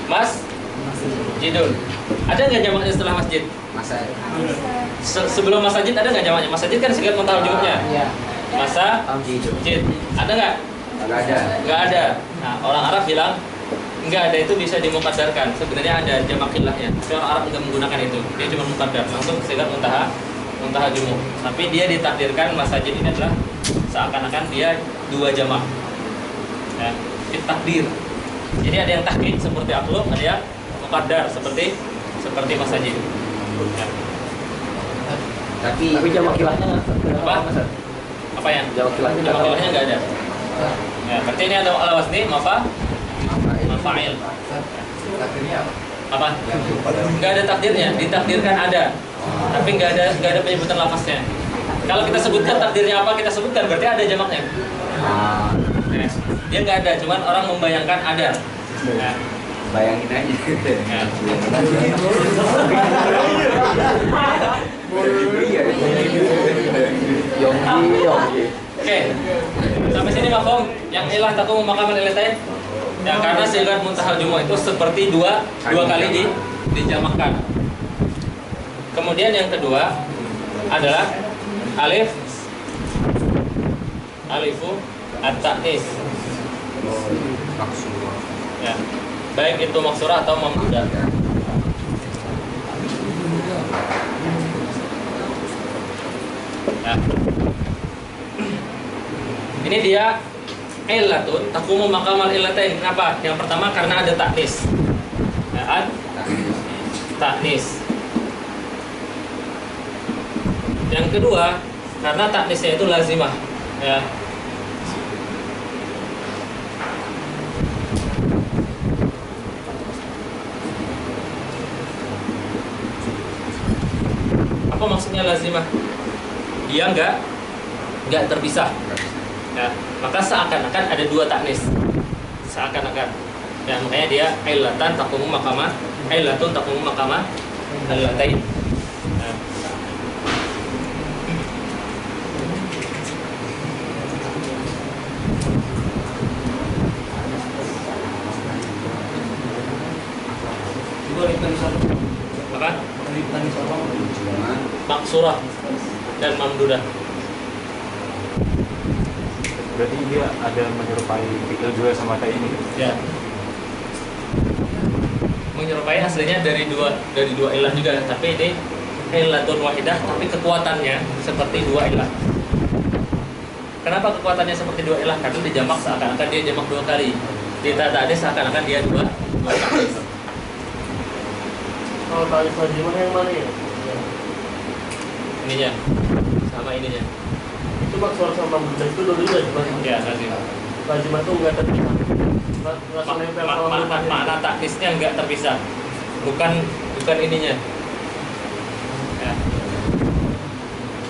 Speaker 1: Masjidun. Ada nggak jamaknya setelah masjid? Sebelum masjid ada nggak jamaknya? Masjid kan sigat muntahal jumuknya. Masjid. Ada nggak? Nggak ada. Nah, orang Arab bilang nggak ada, itu bisa dimukaddarkan. Sebenarnya ada jamak ilahnya. Tapi orang Arab nggak menggunakan itu. Dia cuma mukaddar, langsung sigat muntahal jumuk. Tapi dia ditakdirkan masjid ini adalah seakan-akan dia 2 jamak. Ya, takdir. Jadi ada yang tahqiq seperti aklub, ada yang muqaddar seperti masjid. Ya.
Speaker 7: Tapi jamak ilahnya
Speaker 1: apa yang?
Speaker 7: Jamak ilahnya
Speaker 1: nggak ada. Ya, berarti ini ada ala wazni mafa'il. Apa? Nggak ada takdirnya, ditakdirkan ada. Tapi nggak ada penyebutan lafaznya. Kalau kita sebutkan takdirnya apa, kita sebutkan berarti ada jamaknya. Ya. Dia nggak ada, cuman orang membayangkan ada. Ya.
Speaker 2: Bayangin aja.
Speaker 1: Ya. Oke. Sampai sini mafhum yang ilah takum maqamal ilatain. Ya, karena sigat muntahal jumu' itu seperti dua kali dijamakkan. Kemudian yang kedua adalah alifu at-ta'nis. Ya. Baik itu maksurah atau mamdudah. Ya. Ini dia illatun taqumu maqamal illatain. Kenapa? Yang pertama karena ada ta'nis. Ya, ta'nis. Yang kedua karena ta'nisnya itu lazimah. Ya. Apa maksudnya lazimah? Dia nggak terpisah. Ya, maka seakan-akan ada 2 taknis. Seakan-akan. Ya, makanya dia illatun taqumu maqama allatain. Ya. Apa? Maksurah dan mamdudah.
Speaker 3: Berarti dia ada menyerupai fi'il juga sama kayak ini.
Speaker 1: Ya. Menyerupai aslinya dari dua ilah juga, tapi ini illatun wahidah, tapi kekuatannya seperti 2 ilah. Kenapa kekuatannya seperti 2 ilah? Karena dijamak seakan-akan dia jamak 2 kali. Ditata seakan-akan dia 2 kali.
Speaker 5: Kalau ta'rif lazimah yang mana ya?
Speaker 1: Ininya sama ininya.
Speaker 5: Itu maksurah sama mamdudah itu dulu-dulu lazimah.
Speaker 1: Ya, lazimah.
Speaker 5: Lazimah itu nggak terpisah.
Speaker 1: Makna taknisnya nggak terpisah, bukan ininya. Ya.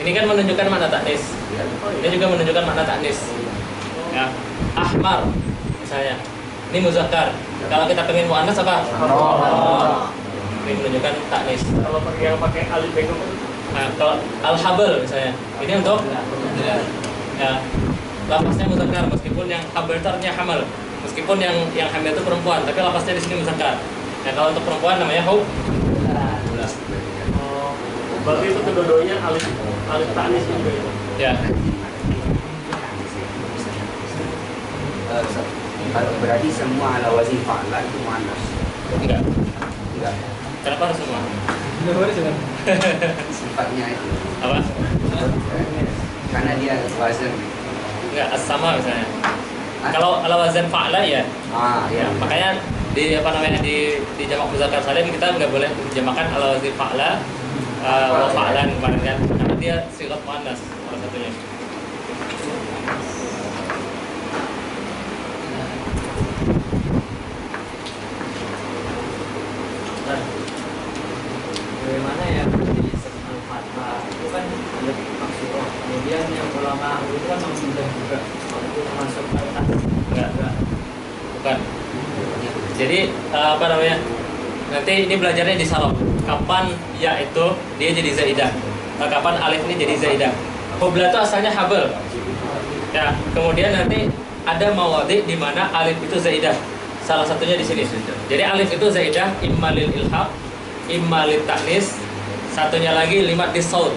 Speaker 1: Ini kan menunjukkan makna taknis. Ini juga menunjukkan makna taknis. Ya. Ahmar misalnya, ini muzakkar. Kalau kita pengen muannas apa? Ini menunjukkan taknis.
Speaker 5: Kalau yang pakai alif bego,
Speaker 1: Nah, kalau al-habal misalnya, ini untuk ya, lafaznya muzakkar meskipun yang habaltarnya hamal. Meskipun yang hamil itu perempuan, tapi lafaznya di sini muzakkar. Ya, kalau untuk perempuan namanya hub.
Speaker 5: berarti itu kedua-duanya alif ta'nis juga itu.
Speaker 1: Ya.
Speaker 2: Kalau berarti semua ala wazin fa'ala itu muannas.
Speaker 1: Enggak.
Speaker 2: Enggak.
Speaker 1: Kenapa harus semua?
Speaker 2: Sifatnya itu.
Speaker 1: Apa?
Speaker 2: Karena dia wazan.
Speaker 1: Enggak, as-sama misalnya. Kalau ala wazan fa'ala ya.
Speaker 2: Ya.
Speaker 1: Makanya di di jamak muzakkar salim kita nggak boleh dijamakan ala wazan fa'ala wa fa'lan kemarin kan. Karena dia sigat muannas salah satunya.
Speaker 4: Masuk atas.
Speaker 1: Enggak. Bukan. Jadi apa namanya? Nanti ini belajarnya di salaf. Kapan ya itu dia jadi zaidah? Kapan alif ini jadi zaidah? Hubla itu asalnya habl. Ya, kemudian nanti ada mawadhi di mana alif itu zaidah. Salah satunya di sini. Jadi alif itu zaidah imma lil ilhaq, imma lit ta'nis, satunya lagi limat di saut.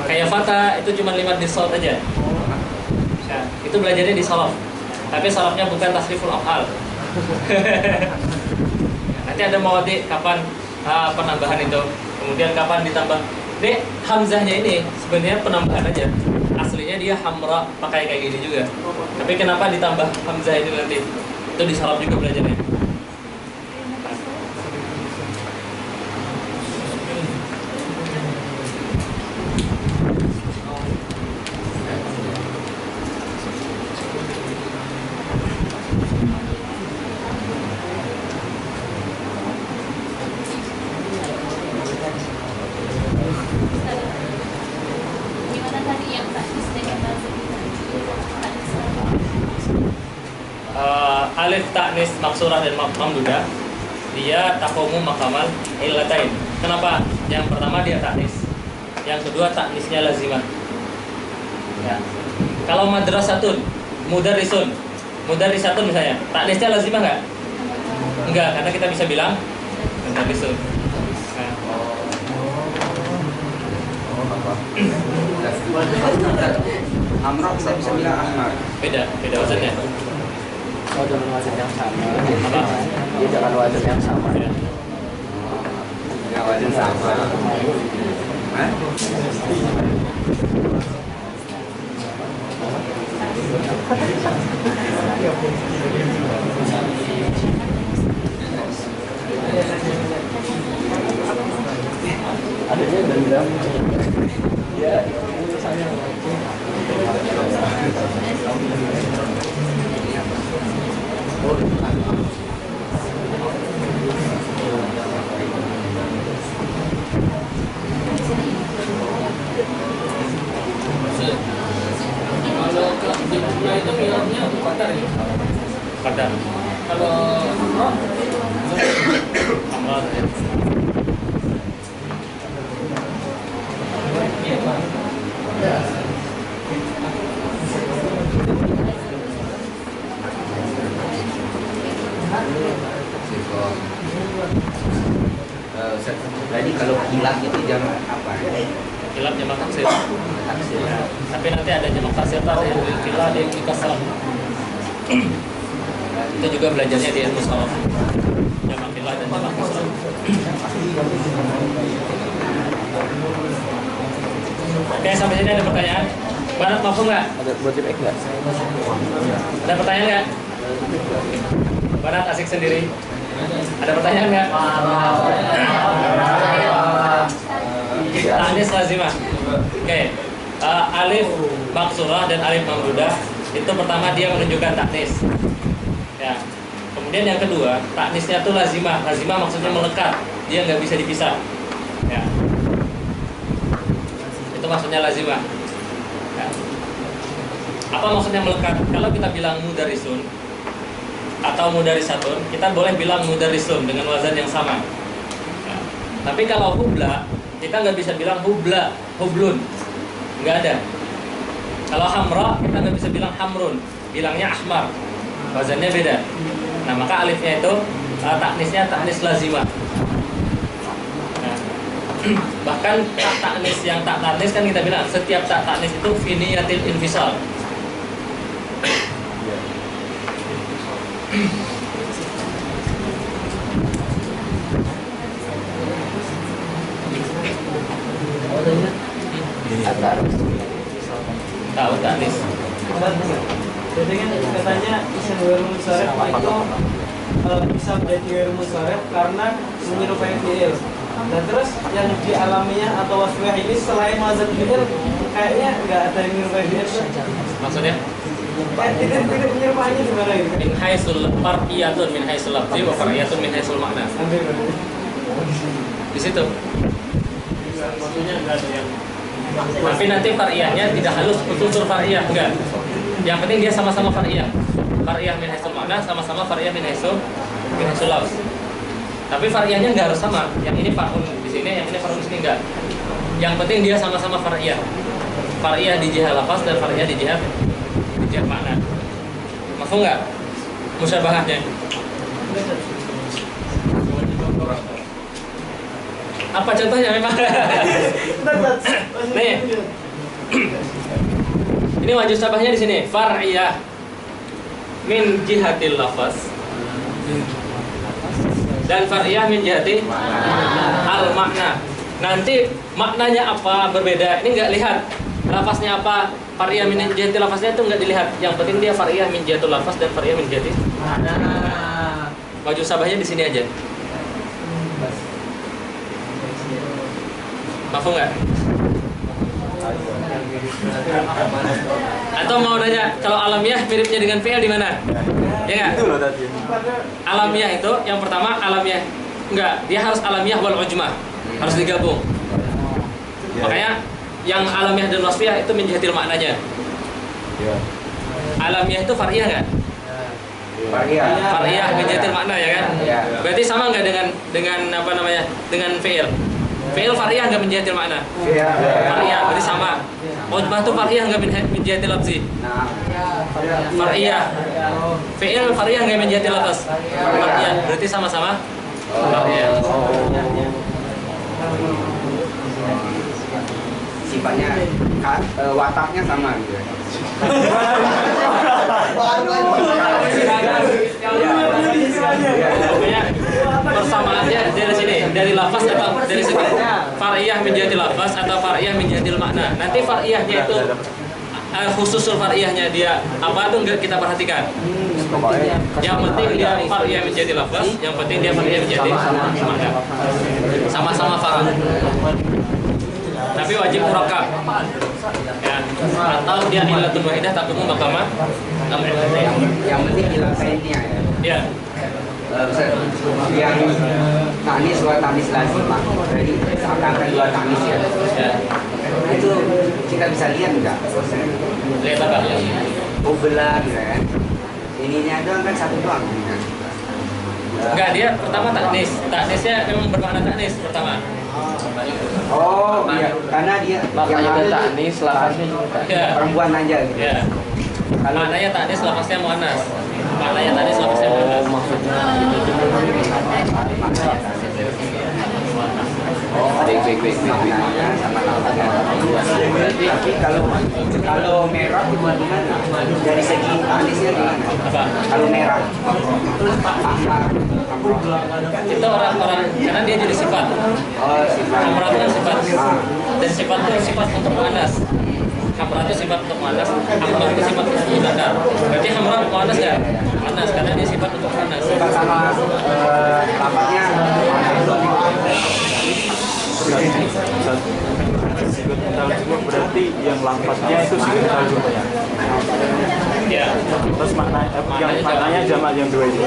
Speaker 1: Kayak fata itu cuma limat di saut aja. Ya, itu belajarnya di salaf. Tapi salafnya bukan tasriful af'al. Nanti ada mawadhi kapan penambahan itu, kemudian kapan ditambah. Dek, hamzahnya ini sebenarnya penambahan aja. Aslinya dia hamra, pakai kayak gini juga. Tapi kenapa ditambah hamzah ini nanti? Itu di salaf juga belajarnya.
Speaker 8: Gimana tadi yang taknis dengan lazim?
Speaker 1: Alif taknis maksurah dan mamdudah dia takomu makamal illatain. Kenapa? Yang pertama dia taknis, yang kedua taknisnya lazimah. Ya. Kalau madrasatun, mudarrisun misalnya, taknisnya lazimah nggak? Enggak, karena kita bisa bilang mudarrisun. Nah.
Speaker 2: Amrok kita bisa bilang Ahmad.
Speaker 1: Beda wazannya.
Speaker 7: Oh, dengan wazan yang sama.
Speaker 1: Apa?
Speaker 7: Dia dengan wazan yang sama.
Speaker 1: Ya.
Speaker 2: Ya wajib sama. Hah?
Speaker 7: Adanya dendam. Ya, misalnya.
Speaker 5: Kalau ke Jibra itu milahnya Qatar ya?
Speaker 1: Qatar.
Speaker 5: Kalau Umrah
Speaker 1: Amrah ya.
Speaker 2: Jadi kalau kilat itu jam apa?
Speaker 1: Kilab jamak taksir.
Speaker 2: Taksir.
Speaker 1: Ya. Tapi nanti ada jamak taksir tadi yang kilab yang dikasar. Itu juga belajarnya di ilmu salaf. Jamak kilab dan jamak taksir. Oke, sampai sini ada pertanyaan? Banat mampu nggak?
Speaker 7: Ada buat tip X nggak?
Speaker 1: Ada pertanyaan nggak? Banat asik sendiri. Ada pertanyaan nggak? Taknis lazimah. Oke. Alif maksurah dan alif mamdudah itu pertama dia menunjukkan taknis. Ya. Kemudian yang kedua, taknisnya itu lazimah. Lazimah maksudnya melekat. Dia nggak bisa dipisah. Ya. Itu maksudnya lazimah. Ya. Apa maksudnya melekat? Kalau kita bilang mudarisun atau mudarisatun, kita boleh bilang mudarrisun dengan wazan yang sama. Ya. Tapi kalau hubla, kita nggak bisa bilang hubla, hublun, nggak ada. Kalau hamra, kita nggak bisa bilang hamrun, bilangnya ahmar, wazannya beda. Nah maka alifnya itu taknisnya taknis lazimah. Nah, bahkan tak taknis yang tak taknis kan kita bilang setiap tak taknis itu finiyatil infisal. Tahu taknis.
Speaker 4: Jadi kan katanya isim ghair munsharif itu bisa menjadi ghair munsharif karena menyerupai fi'il. Dan terus yang dialaminya atau wasfiyah ini selain wazan fi'il kayaknya nggak ada yang menyerupai fi'il.
Speaker 1: Maksudnya?
Speaker 4: Tidak menyerupainya gimana gitu?
Speaker 1: Min haisul far'iyatun min haisul lafzi wa far'iyatun min haisul makna. Di situ.
Speaker 5: maksudnya enggak ada yang
Speaker 1: Tapi nanti far'iyahnya tidak halus unsur far'iyah, enggak. Yang penting dia sama-sama far'iyah. Far'iyah min haitsul makna, sama-sama far'iyah min haitsul lafz. Tapi far'iyahnya nggak harus sama. Yang ini far'un di sini, yang ini far'un di sini enggak. Yang penting dia sama-sama far'iyah. Far'iyah di jihah lafaz dan far'iyah di jihah makna. Mafhum nggak? Musyabahahnya. Apa contohnya memang? Nih. Ini wajib sabahnya di sini. Far'iyah min jihatil lafaz dan far'iyah min jihati al makna. Nanti maknanya apa berbeda. Ini nggak lihat lafaznya apa. Far'iyah min jihatil lafaznya itu nggak dilihat. Yang penting dia far'iyah min jihatil lafaz dan far'iyah min jihati. Wajib sabahnya di sini aja. Mafhum nggak? Atau mau nanya kalau alamiah miripnya dengan fi'il di mana? Ya nggak?
Speaker 3: Itu loh tadi.
Speaker 1: Alamiah itu yang pertama alamiah enggak, dia harus alamiah wal ujmah. Harus digabung. Makanya yang alamiah dan wasfiyah itu menjihatil maknanya. Alamiah itu far'iyah enggak? Far'iyah menjihatil makna ya kan? Berarti sama enggak dengan apa namanya? Dengan fi'il. Fi'il far'iyah enggak menjihatil makna? Far'iyah berarti sama. Ujmah itu far'iyah enggak menjihatil lafzi? Far'iyah. Fi'il far'iyah enggak menjihatil lafaz? Far'iyah berarti sama-sama far'iyah.
Speaker 2: Sifatnya wataknya sama gitu.
Speaker 1: Pokoknya persamaannya dari sini, dari lafaz atau dari segi far'iyah menjadi lafaz atau far'iyah menjadi makna. Nanti far'iyahnya itu khususul far'iyahnya dia apa tuh enggak kita perhatikan. Yang penting dia far'iyah menjadi lafaz, yang penting dia far'iyah menjadi makna. Sama-sama far'iyah. Tapi wajib murakkab. Ya. Atau dia ilatun wahidah taqumu maqama amrin.
Speaker 2: Yang penting ilafainnya ya.
Speaker 1: Ya.
Speaker 2: Yang tanis wa tanis lazimah. Jadi seakan-akan dua tanis ya. Itu kita bisa lihat enggak?
Speaker 1: Lihat apa?
Speaker 2: Belah gitu kan. Ininya doang kan satu doang.
Speaker 1: Enggak, dia pertama taknis. Taknisnya memang bermakna taknis pertama.
Speaker 2: Oh iya, karena dia
Speaker 7: Maknanya
Speaker 2: ada
Speaker 7: taknis, lafaznya juga taknis.
Speaker 1: Ya.
Speaker 2: perempuan aja gitu.
Speaker 1: Ya. Maknanya taknis, lafaznya muannas. Maknanya taknis, lafaznya muannas.
Speaker 7: Maksudnya baik.
Speaker 2: Maknanya sama lafaznya. Tapi kalau merah gimana? Dari segi alisnya gimana?
Speaker 1: Apa?
Speaker 2: Kalau merah,
Speaker 1: Itu orang-orang karena dia jadi sifat.
Speaker 2: oh sifat.
Speaker 1: Hamra itu kan sifat. Dan sifat itu sifat untuk muannas. Hamra itu sifat untuk muannas. Hamra itu sifat untuk mudzakkar. Berarti hamra muannas ya? Muannas karena dia sifat untuk muannas.
Speaker 2: Sifat sama lafaznya.
Speaker 3: Sikut talzum berarti yang lafaznya itu sikut talzumnya.
Speaker 1: Ya.
Speaker 3: Terus yang maknanya jamak yang dua itu.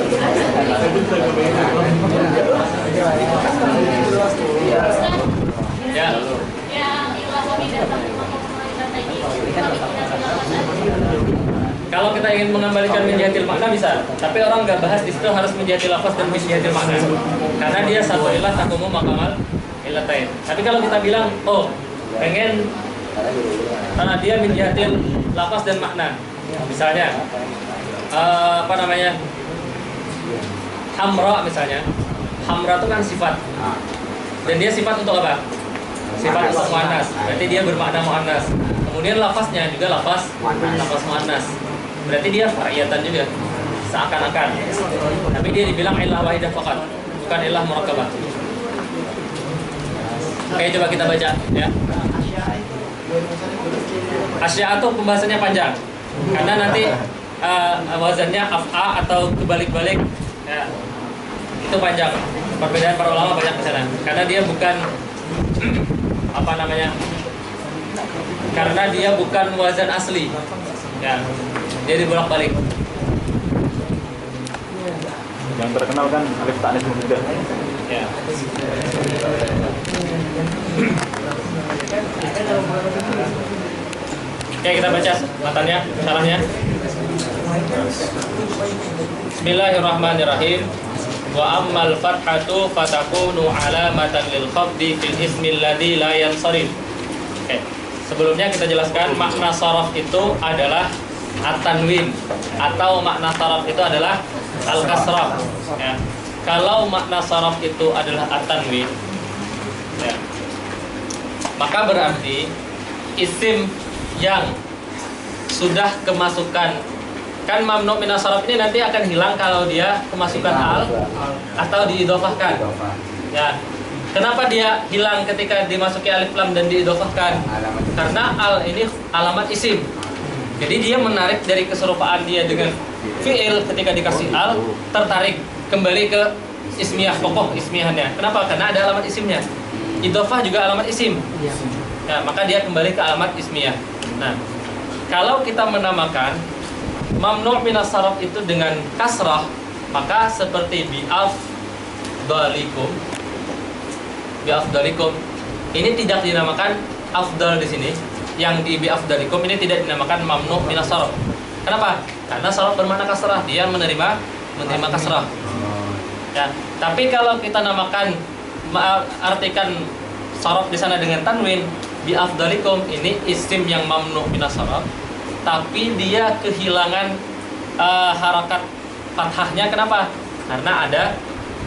Speaker 1: Ya. Kalau kita ingin mengembalikan menjihatil makna bisa, tapi orang nggak bahas di situ harus menjihatil lafaz dan menjihatil makna, karena dia satu ilah takumu makamal ilatain. Tapi kalau kita bilang, oh pengen dia menjihatil lafaz dan makna, misalnya apa namanya hamra misalnya, hamra itu kan sifat, dan dia sifat untuk apa? Sifat untuk muannas, berarti dia bermakna muannas. Kemudian lafaznya juga lafaz muannas, berarti dia variatan juga seakan-akan. Tapi dia dibilang ilah wahidah faqat, bukan ilah murakkabah. Oke, coba kita baca ya. Asya itu pembahasannya panjang, karena nanti wazannya af'a atau kebalik-balik ya, itu panjang. Perbedaan para ulama banyak di sana, karena dia bukan apa namanya, karena dia bukan wazan asli ya, dia dibolak-balik.
Speaker 3: Yang terkenal kan alif ta'nis mudah.
Speaker 1: Ya. Oke, kita baca matanya, syarahnya. Bismillahirrahmanirrahim. Wa ammal fathatu fatakunu alamatan lil khafdi fil ismi alladhi la yansarif. Oke. Sebelumnya kita jelaskan makna sharaf itu adalah at-tanwin atau makna sharaf itu adalah al-kasrah. Ya. Kalau makna sharaf itu adalah at-tanwin, ya, maka berarti isim yang sudah kemasukan, kan mamnu minas sharaf ini nanti akan hilang kalau dia kemasukan al atau diidhofahkan. Ya. Kenapa dia hilang ketika dimasuki alif lam dan diidhofahkan? Karena al ini alamat isim. Jadi dia menarik dari keserupaan dia dengan fi'il ketika dikasih al, tertarik kembali ke ismiyah, pokok ismiyahnya. Kenapa? Karena ada alamat isimnya. Idhofah juga alamat isim. Ya, maka dia kembali ke alamat ismiyah. Nah, kalau kita menamakan mamnu' minas sharaf itu dengan kasrah, maka seperti bi'afdalikum. Bi'afdalikum ini tidak dinamakan afdal di sini. Yang di bi'afdalikum ini tidak dinamakan mamnu' minas sharaf. Kenapa? Karena sharaf bermakna kasrah, dia menerima kasrah. Ya, tapi kalau kita namakan, artikan sharaf di sana dengan tanwin, bi'afdalikum ini isim yang mamnu' minas sharaf, tapi dia kehilangan harakat fathahnya. Kenapa? Karena ada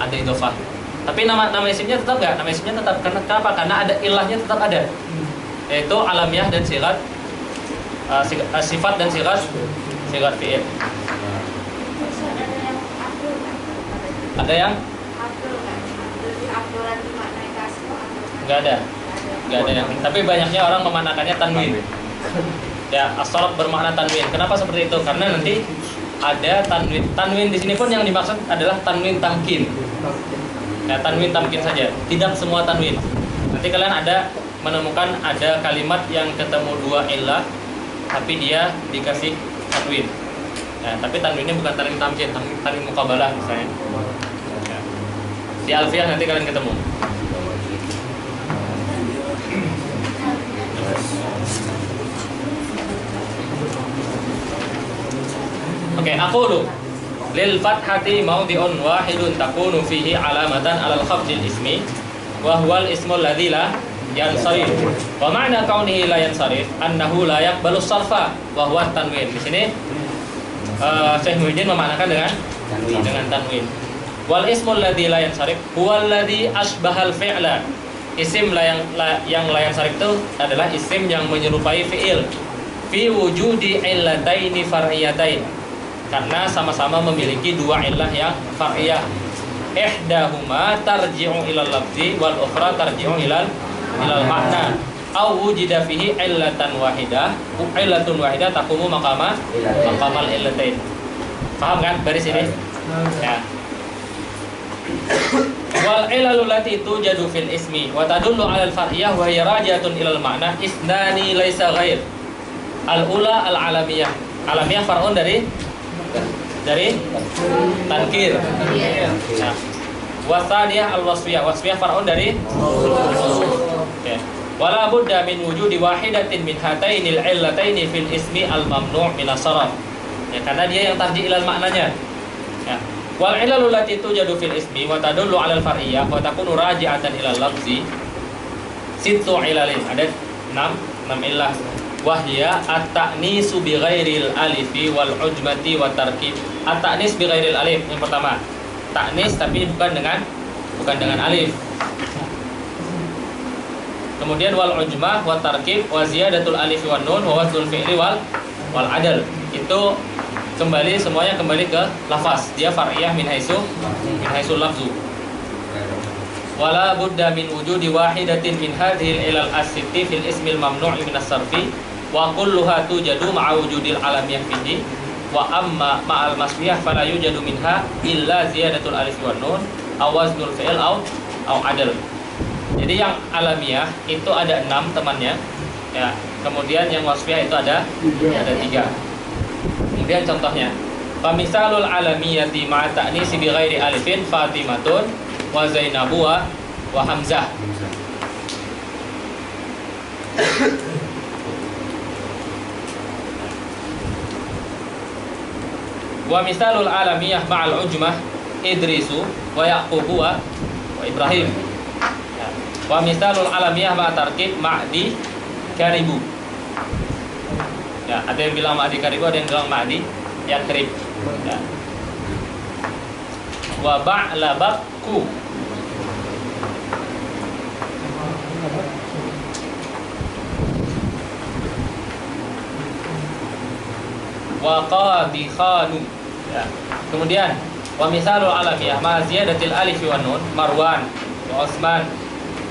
Speaker 1: idhofah. Tapi nama isimnya tetap nggak? Nama isimnya tetap. Kenapa? Karena ada ilahnya tetap ada, yaitu alamiah dan sigat, sifat dan sigat fi'il. Ada yang? Nggak ada yang. Tapi banyaknya orang memanakannya tanwin. Ya, as-sharaf bermakna tanwin. Kenapa seperti itu? Karena nanti ada tanwin. Tanwin di sini pun yang dimaksud adalah tanwin tamkin. Ya, tanwin tamkin saja, tidak semua tanwin. Nanti kalian menemukan ada kalimat yang ketemu dua illah, tapi dia dikasih tanwin. Ya, tapi tanwinnya bukan tanwin tamkin, tanwin muqabalah misalnya. Ya. Di Alfiyah nanti kalian ketemu. Oke, aqulu lil fathati mawdi'un wahidun takunu fihi alamatan 'alal khafdil ismi wa huwal ismul ladzi la yansarif. Wa ma'na kaunihi la yansarif annahu la yaqbalu sarfa wa huwa tanwin. Di sini Syekh Muhyiddin memaknakan dengan tanwin. Wal ismul ladzi la yansarif huwal ladzi asbahal fi'la. Isim yang la yansarif itu adalah isim yang menyerupai fi'il fi wujudi illataini far'iyatain, karena sama-sama memiliki dua illah yang far'iyah. Ihdahuma tarji'u ilal lafzi wal ukhra tarji'u ilal ma'na. Aw wujida fihi illatun wahidah taqumu maqamal illatain. Paham kan baris ini? Ya. Wal ilalul lati tujadu fil ismi wa tadullu 'alal far'iyah wa hiya rajatun ilal ma'na isnani laisa ghair. Al-ula al-alamiyah. Alamiyah far'un dari tankir. Nah, wasaniyah al-wasfiyah. Wasfiyah far'un dari ya. Wala budda min wujudi wahidatin min hatainil illataini fil ismi al-mamnu' minas sharaf. Ya, karena dia yang tarji ilal maknanya. Ya. Wal ilalul lati tujadu fil ismi wa tadullu 'alal far'iyah wa takunu raji'atan ilal lafzi. Sittu ilalin. Ada 6 illah. Wahya at-ta'nisu bi ghairil alifi wal ujmati wa tarkib. At-ta'nis bi ghairil alif yang pertama. Ta'nis tapi bukan dengan alif. Kemudian wal ujmah wa tarkib wa ziyadatul alif wan nun wa waslul fi'li wal adal. Itu semuanya kembali ke lafaz. Dia far'iyah min haitsu lafzu. Wala budda min wujudi wahidatin min hadhil ilal as-sitti fil ismil mamnu' min as-sarfi wa kulluha tujadu ma'a wujudil alamiyah fihi wa amma ma'al masbiyah fala yujadu minha illa ziyadatul alif wan nun aw waznul fi'il aw adal. Jadi yang alamiah itu ada 6 temannya ya. Kemudian yang wasfiyah itu ada 3. Kemudian contohnya famisalul alamiyati ma'a ta'nisi bi ghairi alifin Fatimatun wa Zainabu wa Hamzah. Wa misalul alamiyah ma'al ujmah Idrisu wa Yaqubu wa Ibrahim. Ya. Wa misalul alamiyah ma'a tarkib Ma'di Karibu. Ya, ada yang bilang Ma'di Karibu, ada yang bilang Ma'di Yakrib. Ya. Wa ba'labakku. Wa qadikhanu. Ya. Kemudian wa misalul alamiyah ma ziyadatil alif wa nun Marwan wa Utsman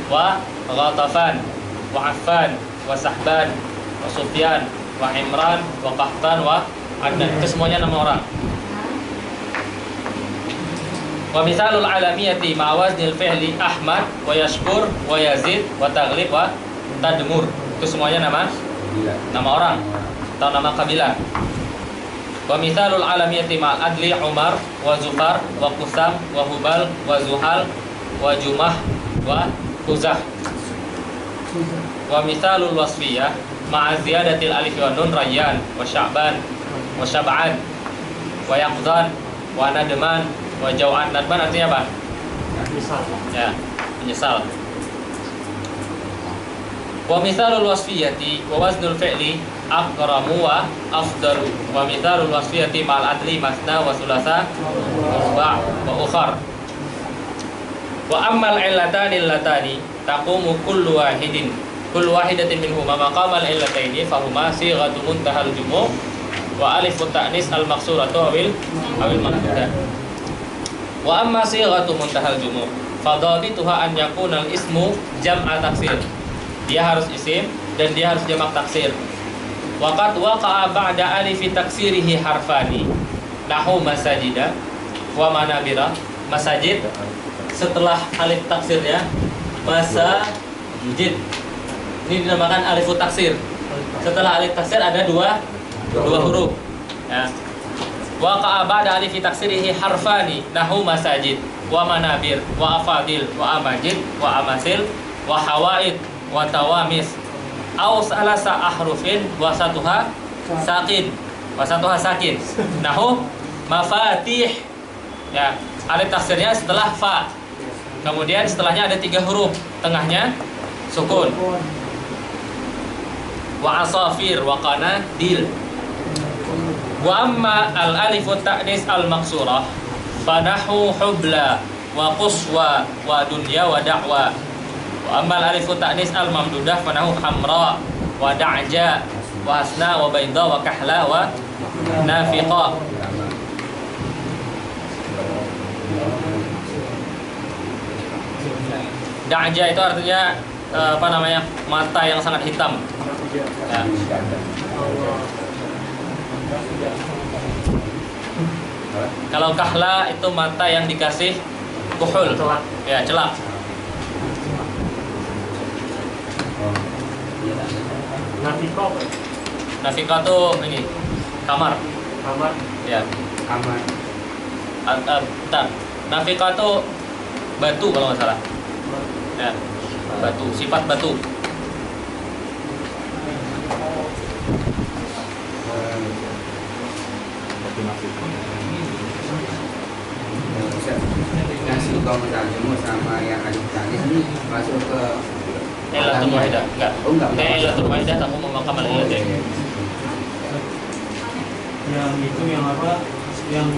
Speaker 1: wa Ghatafan wa Affan wa Sahban wa Sufyan wa Imran wa Qahtan wa Adnan. Itu semuanya nama orang. Wa misalul alamiyati ma waznil fi'li Ahmad wa Yashkur wa Yazid wa Taghlib wa Tadmur. Itu semuanya nama orang atau nama kabilah. Wa mithalul alamiyati ma'al adli Umar wa Zufar wa Qusam wa Hubal wa Zuhal wa Jumah wa Quzah. Wa mithalul wasfiyah ma'a ziyadatil alif wa nun Rayyan wa Sya'ban wa Syab'an wa Yaqzan wa Nadman wa Jaw'an. Nadman artinya apa?
Speaker 5: Menyesal.
Speaker 1: Ya, menyesal. Wa mithalul wasfiyati wa waznul fi'li Akramu wa afdalu. Wa mithalul wasfiyati ma'al adli masna wa sulasa ba' wa ukhar. Wa ammal illatani allatani taqumu kullu wahidatin minhuma maqamal illataini fahuma sighatu muntahal jumu' wa alifut ta'nis al maqsuratu awil mamdudah. Wa amma sighatu muntahal jumu' fadhabituha an yakuna al ismu jam'a taksir. Dia harus isim dan dia harus jamak taksir. Waqad waqa'a ba'da alifi taksirihi harfani nahu masajida wa manabira. Masajid setelah alif taksirnya masajid. Ini dinamakan alifut taksir. Setelah alif taksir ada dua huruf. Ya. Waqa'a ba'da alifi taksirihi harfani nahu masajid wa manabir wa afadil wa amajid wa amasil wa hawaid wa tawamis. Aw salasa ahrufin wasatuha sakin. Nahu mafatih. Ya, alif taksirnya setelah fa. Kemudian setelahnya ada 3 huruf, tengahnya sukun. Wa asafir wa qanadil. Wa amma al alifut ta'nis al maqsurah fanahu hubla wa quswa wa dunya wa da'wa. Wa ammal alifu ta'nis al mamdudah fanahu hamra wa da'ja wa hasna wa bayda wa kahla wa nafiqa. Da'ja itu artinya mata yang sangat hitam. Ya. Kalau kahla itu mata yang dikasih kuhul. Ya, celak. Nafika tuh ini kamar. Ya.
Speaker 2: Kamar.
Speaker 1: Nafika tuh batu kalau nggak salah. Ya. Batu, sifat batu.
Speaker 2: Nasi komentar semua sama yang alif tanis ini masuk ke
Speaker 1: Ilatul wahidah. Enggak.
Speaker 2: Oh, enggak.
Speaker 1: Ilatul wahidah kamu memakamkan ilatul.
Speaker 4: Yang itu yang apa? Yang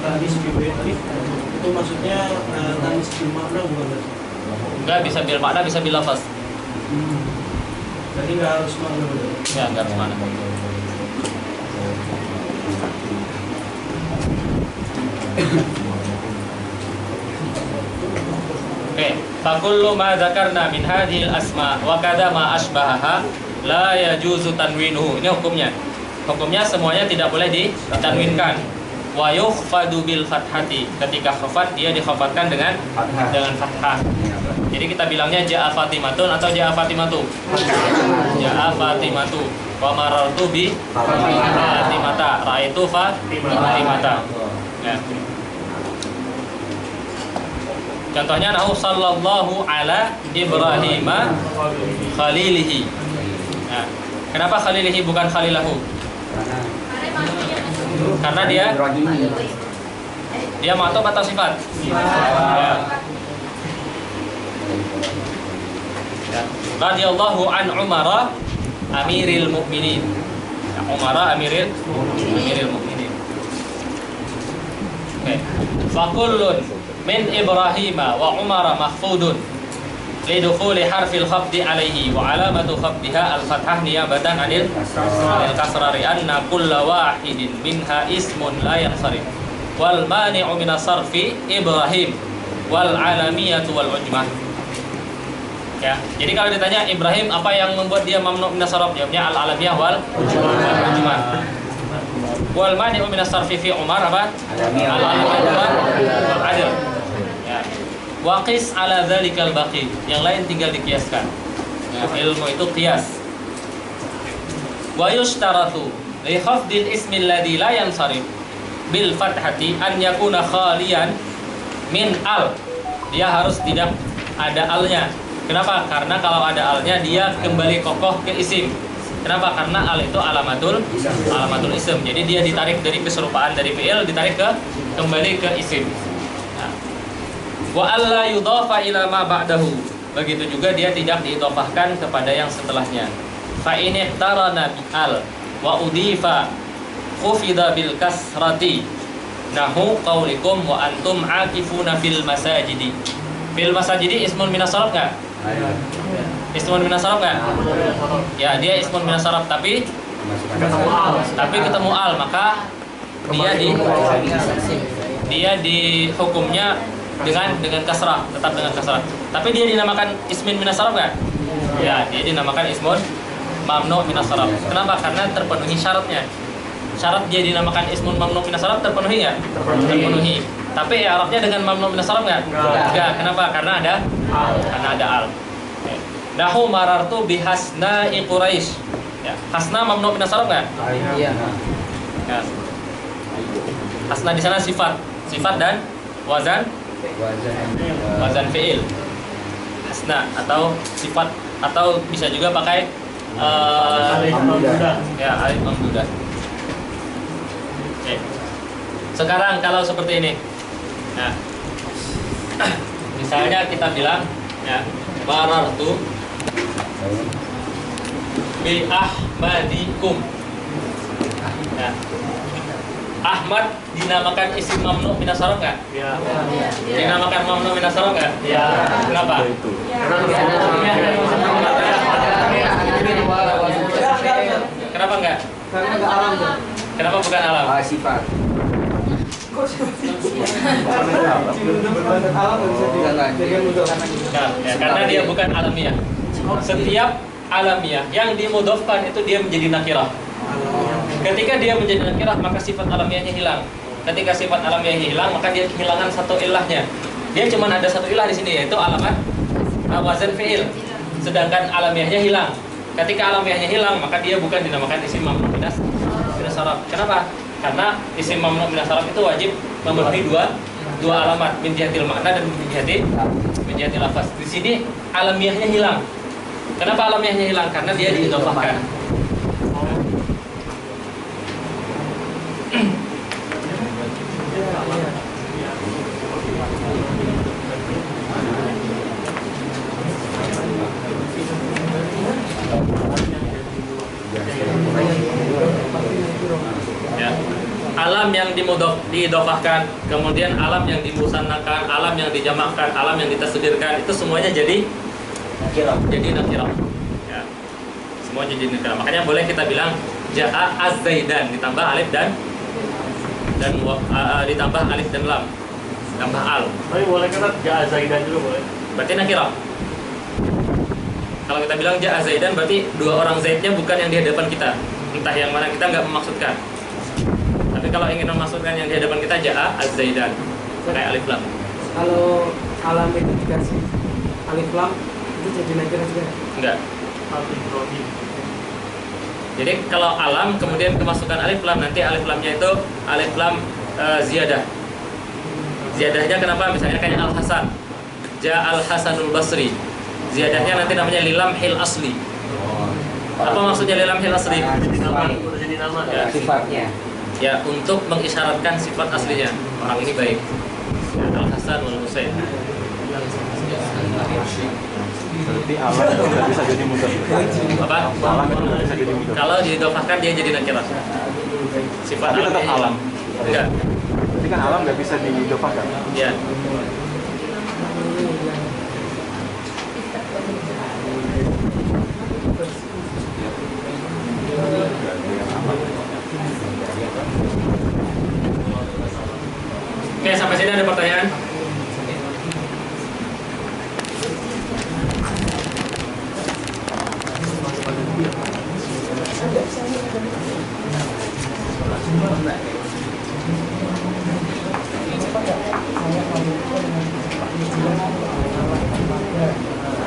Speaker 4: tanis bil alif itu maksudnya tanis bil makna bukan berarti?
Speaker 1: Enggak, bisa bil makna, bisa bil lafaz.
Speaker 4: Jadi enggak harus makna.
Speaker 1: Ya, enggak harus makna. Oke, fakullu ma dzakarna min hadhil asma wa kadza ma asbahaha la yajuzu tanwinuhu. Ini hukumnya. Hukumnya semuanya tidak boleh ditanwinkan. Wa yukhfadu bil fathati. Ketika khafat dia dikhafatkan dengan fathah. Jadi kita bilangnya ja'a Fatimatun atau ja'a Fatimatu. Ja'a Fatimatu. Wa marartu bi Fatimata. Ra'aitu Fatimata. Ya. Contohnya nahu sallallahu ala Ibrahim khalilihi. Nah, kenapa khalilihi bukan khalilahu? Karena dia ma'tuf atau sifat? Ya. Radhiyallahu an Umara Amiril Mukminin. Umara Amiril Mukminin. Oke. Fakullun min Ibrahim wa Umara mahfudun lidukhuli harfil khafdi alaihi wa alamatu khafdiha al-fathah niyabatan anil kasrari anna kulla wahidin minha ismun la yansarif wal mani'u minas sarfi Ibrahim wal alamiyatu wal ujmah. Ya, jadi kalau ditanya Ibrahim apa yang membuat dia mamnu minas sarf, jawabnya al-alamiyah wal ujmah. Wal mani'u minas sarfi fi Umar apa? Al-alamiyah wal adl. Ya. Waqis ala dzalikal baqi. Yang lain tinggal dikiaskan. Ya, ilmu itu qiyas. Wa yushtaratu li khafdil ismi alladhi la yansarif bil fathati an yakuna khalian min al. Dia harus tidak ada alnya. Kenapa? Karena kalau ada alnya dia kembali kokoh ke isim. Kenapa? Karena al itu alamatul isim. Jadi dia ditarik dari keserupaan dari fi'il ditarik kembali ke isim. Nah. Wa alla yudhafa ila ma ba'dahu. Begitu juga dia tidak diidhafahkan kepada yang setelahnya. Fa in ihtarana bi al wa udifa khufida bil kasrati nahu qaulikum wa antum akifuna fil masajidi. Fil masajidi ismun minas sarf enggak? Ismun minas sarf enggak? Ya, dia ismun minas sarf tapi ketemu al, maka dia di hukumnya dengan kasrah, tetap dengan kasrah. Tapi dia dinamakan ismin minas sarf enggak? Ya, dia dinamakan ismun mamnu minas sarf. Kenapa? Karena terpenuhi syaratnya. Syarat dia dinamakan ismun mamnu minas sarf terpenuhi enggak? Terpenuhi. Tapi i'rabnya dengan mamnu minas sarf enggak? Enggak. Kenapa? Karena ada al. Nahu marartu bihasna'i Quraisy. Ya, hasna mamnu minas sarf enggak?
Speaker 2: Iya.
Speaker 1: Ya. Hasna di sana sifat dan wazan fi'il. Hasna atau sifat atau bisa juga pakai alif mamdudah. Ya, alif mamdudah. Oke. Sekarang kalau seperti ini. Nah. Misalnya kita bilang ya, barartu bi ahmadikum. Ya. Ahmad dinamakan isim mamnu minas sarf enggak?
Speaker 5: Ya.
Speaker 1: Dinamakan mamnu minas sarf enggak?
Speaker 5: Ya.
Speaker 1: Kenapa? Kenapa enggak?
Speaker 4: Karena enggak alam tuh.
Speaker 1: Kenapa bukan alam?
Speaker 2: Sifat.
Speaker 1: Karena dia bukan alamiah. Setiap alamiah yang dimudhofkan itu dia menjadi nakirah. Ketika dia menjadi nakirah maka sifat alamiahnya hilang. Ketika sifat alamiahnya hilang maka dia kehilangan satu ilahnya. Dia cuma ada satu ilah di sini yaitu alamat wazan fi'il. Sedangkan alamiahnya hilang. Ketika alamiahnya hilang maka dia bukan dinamakan isim mamnu minas sarf. Kenapa? Karena isim mamnu minas sarf itu wajib memenuhi dua alamat, min jihatil makna dan min jihatil lafaz. Di sini alamiahnya hilang. Kenapa alamiahnya hilang? Karena dia diidhofahkan. Ya. Alam yang diidhofahkan, kemudian alam yang dimusannakan, alam yang dijamakkan, alam yang ditasdirkan, itu semuanya jadi nakirah. Ya. Semua jadi nakirah. Makanya boleh kita bilang jaa az-zaidan ditambah alif dan ditambah alif dan lam, tambah al.
Speaker 5: Tapi boleh kata jaa zaidan dulu boleh.
Speaker 1: Berarti nakirah. Kalau kita bilang jaa zaidan berarti dua orang zaidnya bukan yang di hadapan kita. Entah yang mana kita nggak memaksudkan. Tapi kalau ingin memaksudkan yang di hadapan kita jaa az-zaidan kayak alif lam.
Speaker 4: Kalau alam itu dikasih alif lam itu jadi nakirah juga?
Speaker 1: Enggak.
Speaker 5: Al-Ibrahim.
Speaker 1: Jadi kalau alam kemudian kemasukan alif lam, nanti alif lamnya itu alif lam ziyadah. Ziyadahnya kenapa? Misalnya kayak Al-Hasan. Ja Al-Hasanul Basri. Ziyadahnya nanti namanya lilam hil asli. Apa maksudnya lilam hil asli?
Speaker 5: Jadi nama.
Speaker 2: Ya, sifatnya.
Speaker 1: Ya, untuk mengisyaratkan sifat aslinya orang ini baik. Ya, Al-Hasan wal Husain.
Speaker 3: Berarti alam itu nggak bisa jadi mudhaf.
Speaker 1: Apa?
Speaker 3: Alam itu nggak bisa jadi mudhaf.
Speaker 1: Kalau didofahkan dia jadi nakirah. Sifat
Speaker 3: Tapi tetap
Speaker 1: alamnya
Speaker 3: alam.
Speaker 1: Enggak.
Speaker 3: Berarti kan alam nggak bisa didofahkan.
Speaker 1: Ya. Oke, sampai sini ada pertanyaan?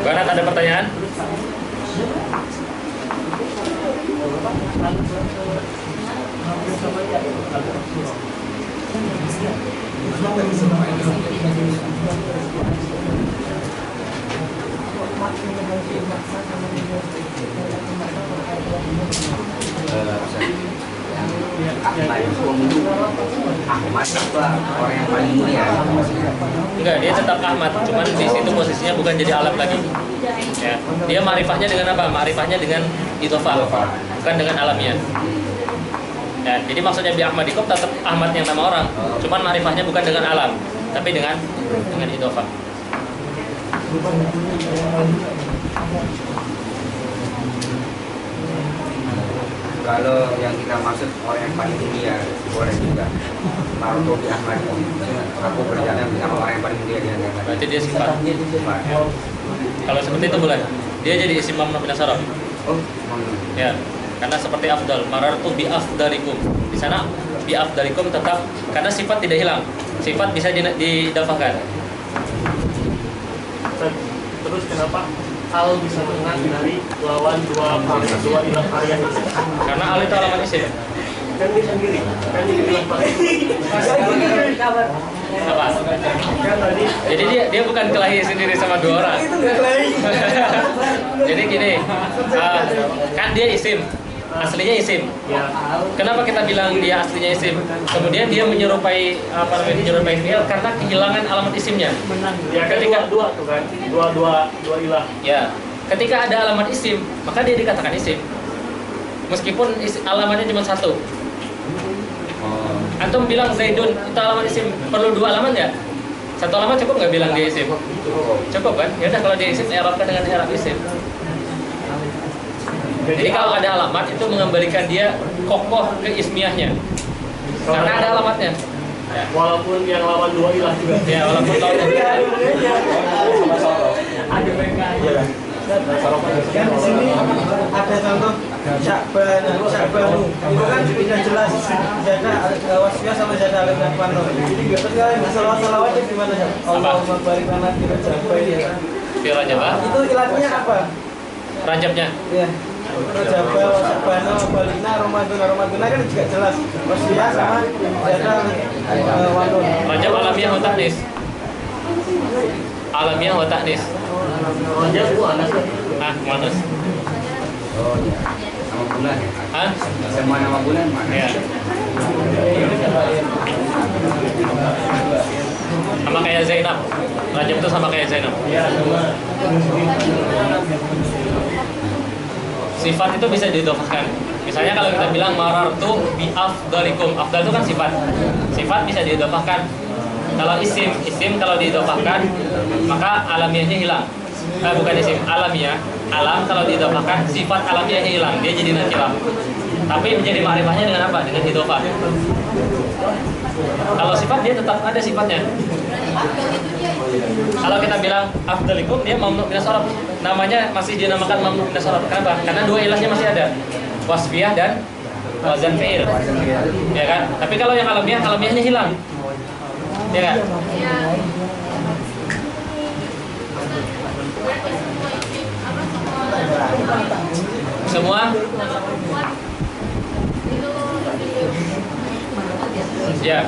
Speaker 1: Banat, ada pertanyaan?
Speaker 2: Ahmad apa orang yang paling mulia?
Speaker 1: Enggak, dia tetap Ahmad, cuman di situ posisinya bukan jadi alam lagi. Ya. Dia ma'rifahnya dengan apa? Ma'rifahnya dengan idhofah, bukan dengan alamnya. Ya, jadi maksudnya bi Ahmadikum tetap Ahmad yang nama orang, cuman ma'rifahnya bukan dengan alam, tapi dengan idhofah.
Speaker 2: Kalau yang kita maksud orang yang paling mulia boleh juga. Marto bi Ahmad, aku berjalan bersama orang yang paling mulia di antara kita.
Speaker 1: Berarti dia sifat. Kalau seperti itu boleh. Dia jadi isim mamnu min as-sarf.
Speaker 2: Oh,
Speaker 1: Ya, karena seperti afdal, marartu bi afdalikum. Di sana bi afdalikum tetap karena sifat tidak hilang. Sifat bisa didafahkan.
Speaker 5: Terus kenapa al bisa menang dari lawan dua ilah karya itu?
Speaker 1: Karena al itu alamat isim.
Speaker 5: Kan dia sendiri, kan dia bilang
Speaker 1: Apa?
Speaker 5: kan tadi
Speaker 1: Jadi dia bukan kelahi sendiri sama dua orang. Jadi gini, kan dia isim, aslinya isim.
Speaker 5: ya
Speaker 1: Kenapa kita bilang dia aslinya isim? Kemudian dia menyerupai menyerupai fi'il karena kehilangan alamat isimnya.
Speaker 5: ya kan
Speaker 1: Ketika
Speaker 5: dua tuh kan dua ilah.
Speaker 1: ya, ketika ada alamat isim, maka dia dikatakan isim. Meskipun alamatnya cuma satu. Antum bilang Zaidun itu alamat isim, perlu dua alamat nggak? Satu alamat cukup nggak bilang dia isim? Cukup kan? Ya udah, kalau dia isim, i'rabkan dengan i'rab isim. Jadi kalau ada alamat itu mengembalikan dia kokoh ke ismiyahnya. Karena ada alamatnya. Ya.
Speaker 5: Walaupun yang lawan dua ilah juga.
Speaker 1: Ya, walaupun tahu.
Speaker 4: Kan di sini ada contoh Sya'banu. Itu kan sudah jelas jada wasfiyah sama jada al-nafano. Terus kalau salawat-salawat itu gimana ya? Allahumma barik lana fi rajabah.
Speaker 1: Fi rajabah.
Speaker 4: Itu ilatnya apa?
Speaker 1: Rajabnya.
Speaker 4: Ya. Rajabah, Sya'banu, Balina, Ramadan kan juga jelas wasfiyah sama jada wanun.
Speaker 1: Rajab alamiah wa ta'nis. Alamiah wa ta'nis.
Speaker 5: Rajab itu anas kan?
Speaker 1: Manus.
Speaker 2: Oh iya, nama bulan ya?
Speaker 1: Hah?
Speaker 2: Semua nama bulan mana?
Speaker 1: Ya. Sama kayak Zainab. Rajab itu sama kayak Zainab. Sifat itu bisa didofahkan. Misalnya kalau kita bilang marartu bi afdalikum. Afdal itu kan sifat. Sifat bisa didofahkan. Kalau isim kalau didofahkan maka alamiahnya hilang. Bukan isim, alamiah. Alam kalau didofahkan sifat alamiahnya hilang, dia jadi nakirah. Tapi menjadi ma'rifahnya dengan apa? Dengan idofah. Kalau sifat dia tetap ada sifatnya. Kalau kita bilang afdalikum, dia mamnu min as-sarf. Namanya masih dinamakan mamnu min as-sarf. Kenapa? Karena dua ilahnya masih ada. Wasfiyah dan wazan fi'il. Ya kan? Tapi kalau yang alamiahnya hilang. Ya kan? Semua? Ya.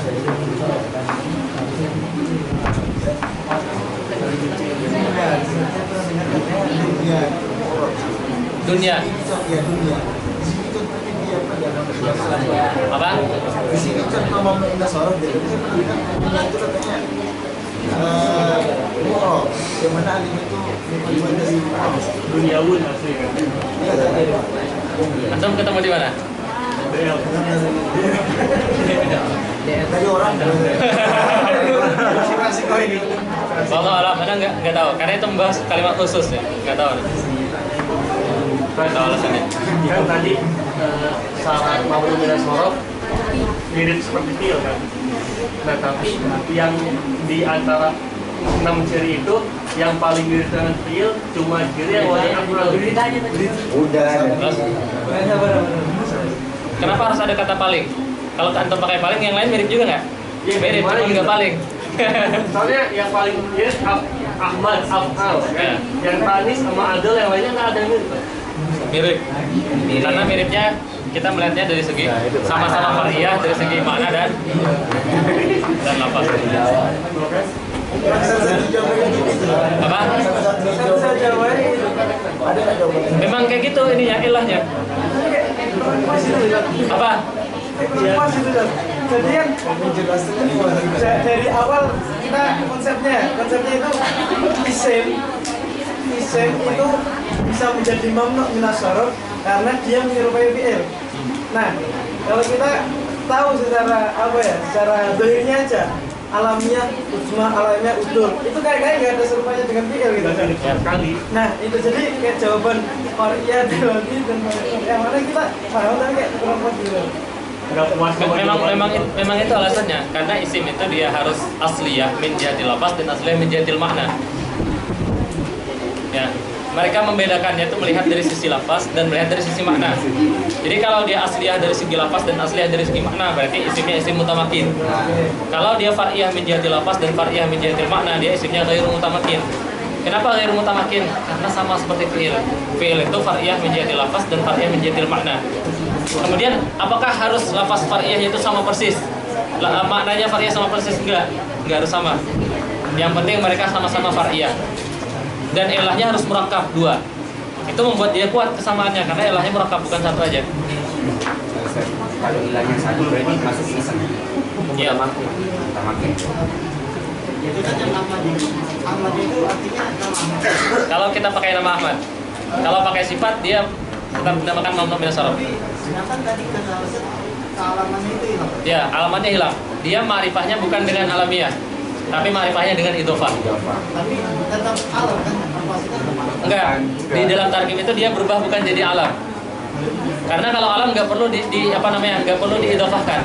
Speaker 1: Dunia. Apa?
Speaker 6: Di sini kan mamnu indah sorot jadi itu katanya murad, yang mana alim itu bukan dari
Speaker 5: Duniaun asli kan.
Speaker 1: Antum ketemu di mana?
Speaker 6: dari orang masing-masing kau ini.
Speaker 1: Allah alam, mana nggak tahu. Karena itu membahas kalimat khusus ya, nggak tahu. Nggak tahu alasannya.
Speaker 5: Kan tadi salah mamnu minas sorof mirip seperti fiil kan. Nah tapi yang di antara 6 ciri itu yang paling mirip dengan fiil cuma ciri yang wajib akurat.
Speaker 2: Udah.
Speaker 1: Terus, kenapa harus ada kata paling? Kalau antum pakai paling, yang lain mirip juga nggak?
Speaker 5: Iya,
Speaker 1: Mirip,
Speaker 5: gimana
Speaker 1: cuma
Speaker 5: gitu?
Speaker 1: nggak paling.
Speaker 5: Soalnya yang paling mirip Ahmad, Afal kan. Yang Tanis sama Adel yang lainnya nggak ada yang mirip.
Speaker 1: Mirip. Karena miripnya kita melihatnya dari segi sama-sama variah, dari segi makna dan lafaz. Apa? Memang kayak gitu ininya, ilahnya. Apa?
Speaker 4: Jadi kan dari awal kita konsepnya itu isim itu bisa menjadi mamnu minas sorof karena dia menyerupai fi'il. Nah, kalau kita tahu secara dohirnya aja, alamnya ujma, alamnya udur, itu kayak nggak ada serupanya dengan fi'il gitu.
Speaker 5: Sekali.
Speaker 4: Nah, itu jadi kayak jawaban Korea, Dewi dan yang mana kita paham tapi kayak kurang pas gitu.
Speaker 5: Nggak puas.
Speaker 1: Memang itu alasannya, karena isim itu dia harus asliyah min jihatil lafaz dan asliyah min jihatil makna. Ya, mereka membedakannya itu melihat dari sisi lafaz dan melihat dari sisi makna. Jadi kalau dia asliyah dari segi lafaz dan asliyah dari segi makna, berarti isimnya isim mutamakin. Kalau dia far'iyah min jihatil lafaz dan far'iyah min jihatil makna, dia isimnya ghairu mutamakin. Kenapa ghairu mutamakin? Karena sama seperti fi'il. Fi'il itu far'iyah min jihatil lafaz dan far'iyah min jihatil makna. Kemudian apakah harus lafaz far'iyahnya itu sama persis? Maknanya far'iyah sama persis? Enggak harus sama. Yang penting mereka sama-sama far'iyah. Dan ilahnya harus murakkab 2. Itu membuat dia kuat kesamaannya karena ilahnya murakkab bukan satu aja.
Speaker 2: Kalau ilahnya satu berarti masuk isim.
Speaker 1: Iya.
Speaker 2: Mutamakin.
Speaker 6: Itu kan yang nama Ahmad itu artinya nama.
Speaker 1: Kalau kita pakai nama Ahmad, kalau pakai sifat dia tetap dinamakan mamnu minas sorof.
Speaker 6: Sedangkan tadi kata Ustaz kealamannya itu hilang.
Speaker 1: Ya, alamatnya hilang. Dia ma'rifahnya bukan dengan alamiah, tapi ma'rifahnya dengan idhofah.
Speaker 6: Tapi tetap alam kan maksudnya
Speaker 1: Enggak, di dalam tarkib itu dia berubah bukan jadi alam. Karena kalau alam nggak perlu nggak perlu diidhofahkan.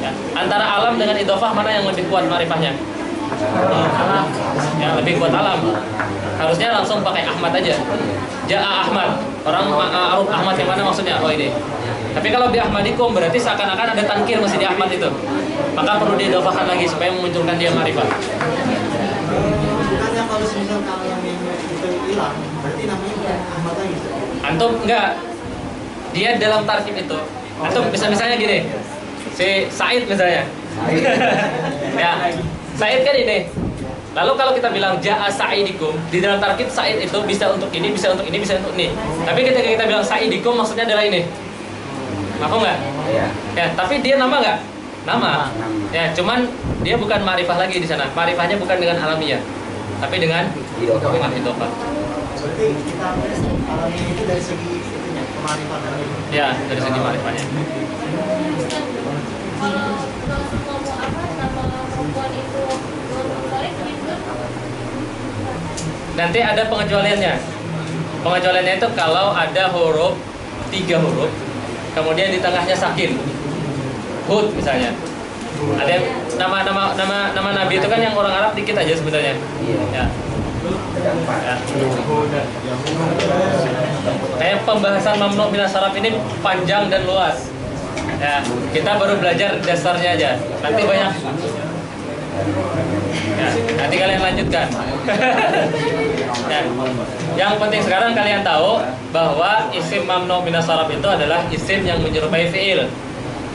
Speaker 1: Ya, antara alam dengan idhofah mana yang lebih kuat ma'rifahnya? Alam. Ya, lebih kuat alam. Harusnya langsung pakai Ahmad aja. Ja'a Ahmad. Orang Arab Ahmad yang mana maksudnya? Oh ini. Tapi kalau di Ahmadikum berarti seakan-akan ada tankir masih di Ahmad itu. Maka perlu diidhofahkan lagi supaya memunculkan dia ma'rifah.
Speaker 6: bukannya kalau semisal kalau yang itu hilang berarti namanya bukan Ahmad lagi.
Speaker 1: Antum enggak. Dia dalam tarkib itu. Antum misalnya gini. Si Said misalnya. Ya. Said kan ini. Lalu kalau kita bilang ja'a sa'idikum, di dalam tarkib Said itu bisa untuk ini, bisa untuk ini, bisa untuk ini. Tapi ketika kita bilang sa'idikum maksudnya adalah ini. Apa enggak?
Speaker 2: Iya.
Speaker 1: Ya, tapi dia nama enggak? Nama. Ya, cuman dia bukan ma'rifah lagi di sana. Ma'rifahnya bukan dengan alamiah, tapi dengan idhofah.
Speaker 6: Berarti kita alami itu dari segi itunya kemarifatan.
Speaker 1: Ya, dari segi ma'rifahnya.
Speaker 8: Kalau ngomong nama perempuan itu
Speaker 1: Nanti ada pengecualiannya. Pengecualiannya itu kalau ada huruf 3 huruf, kemudian di tengahnya sakin. Hud misalnya. Ada yang nama nabi itu kan yang orang Arab dikit aja sebenarnya.
Speaker 2: Iya.
Speaker 1: Ya. Ya. Kayak pembahasan mamnu minas sharaf ini panjang dan luas. Ya, kita baru belajar dasarnya aja. Nanti banyak. Ya, nanti kalian lanjutkan. Ya. Yang penting sekarang kalian tahu bahwa isim mamnu minas sharaf itu adalah isim yang menyerupai fi'il.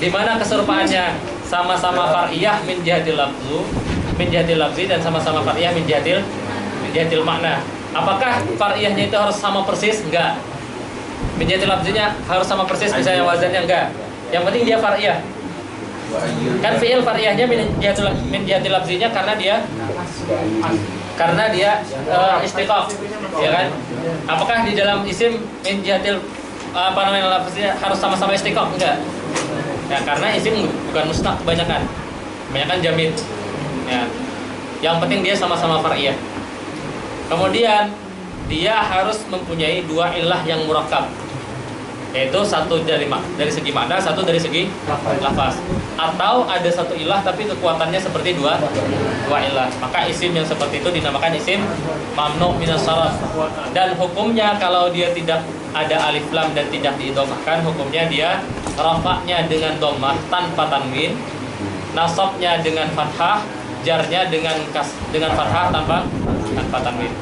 Speaker 1: Di mana keserupaannya sama-sama far'iyah min jihatil lafzi dan sama-sama far'iyah min jihatil makna. Apakah far'iyahnya itu harus sama persis? Enggak. Min jihati lafzinya harus sama persis misalnya wazannya enggak. Yang penting dia far'iyah. Kan fi'il far'iyahnya min jihati lafzinya karena dia istiqaq, ya kan? Apakah di dalam isim min jihatil lafzinya harus sama-sama istiqaq? Enggak. Ya, karena isim bukan mustaq kebanyakan jamid. Ya. Yang penting dia sama-sama far'iyah. Kemudian dia harus mempunyai dua illah yang murakkab, yaitu satu dari segi makna, satu dari segi lafaz. Atau ada satu ilah tapi kekuatannya seperti dua ilah. Maka isim yang seperti itu dinamakan isim mamnu minas sarf. Dan hukumnya kalau dia tidak ada alif lam dan tidak diidhamahkan, hukumnya dia rafa'nya dengan dhammah tanpa tanwin, nasabnya dengan fathah, jarnya dengan fathah tanpa tanwin.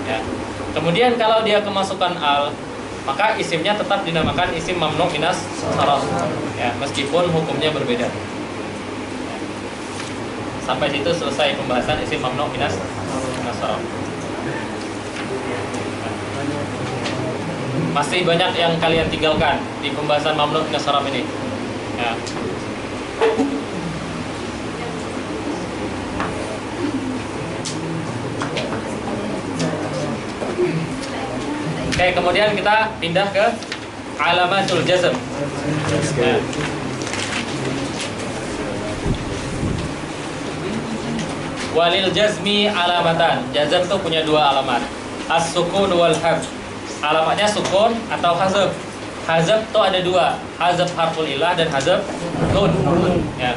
Speaker 1: Ya. Kemudian kalau dia kemasukan al, maka isimnya tetap dinamakan isim mamnu minas sarf, ya, meskipun hukumnya berbeda. Ya. Sampai situ selesai pembahasan isim mamnu minas sarf. Masih banyak yang kalian tinggalkan di pembahasan mamnu minas sarf ini. Ya. Oke, kemudian kita pindah ke alamatul jazm. Ya. Walil jazmi alamatan. Jazm itu punya dua alamat, as-sukun wal hadz. Alamatnya sukun atau hazf. Hazf itu ada dua, hazf harful ilah dan hazf nun. Ya.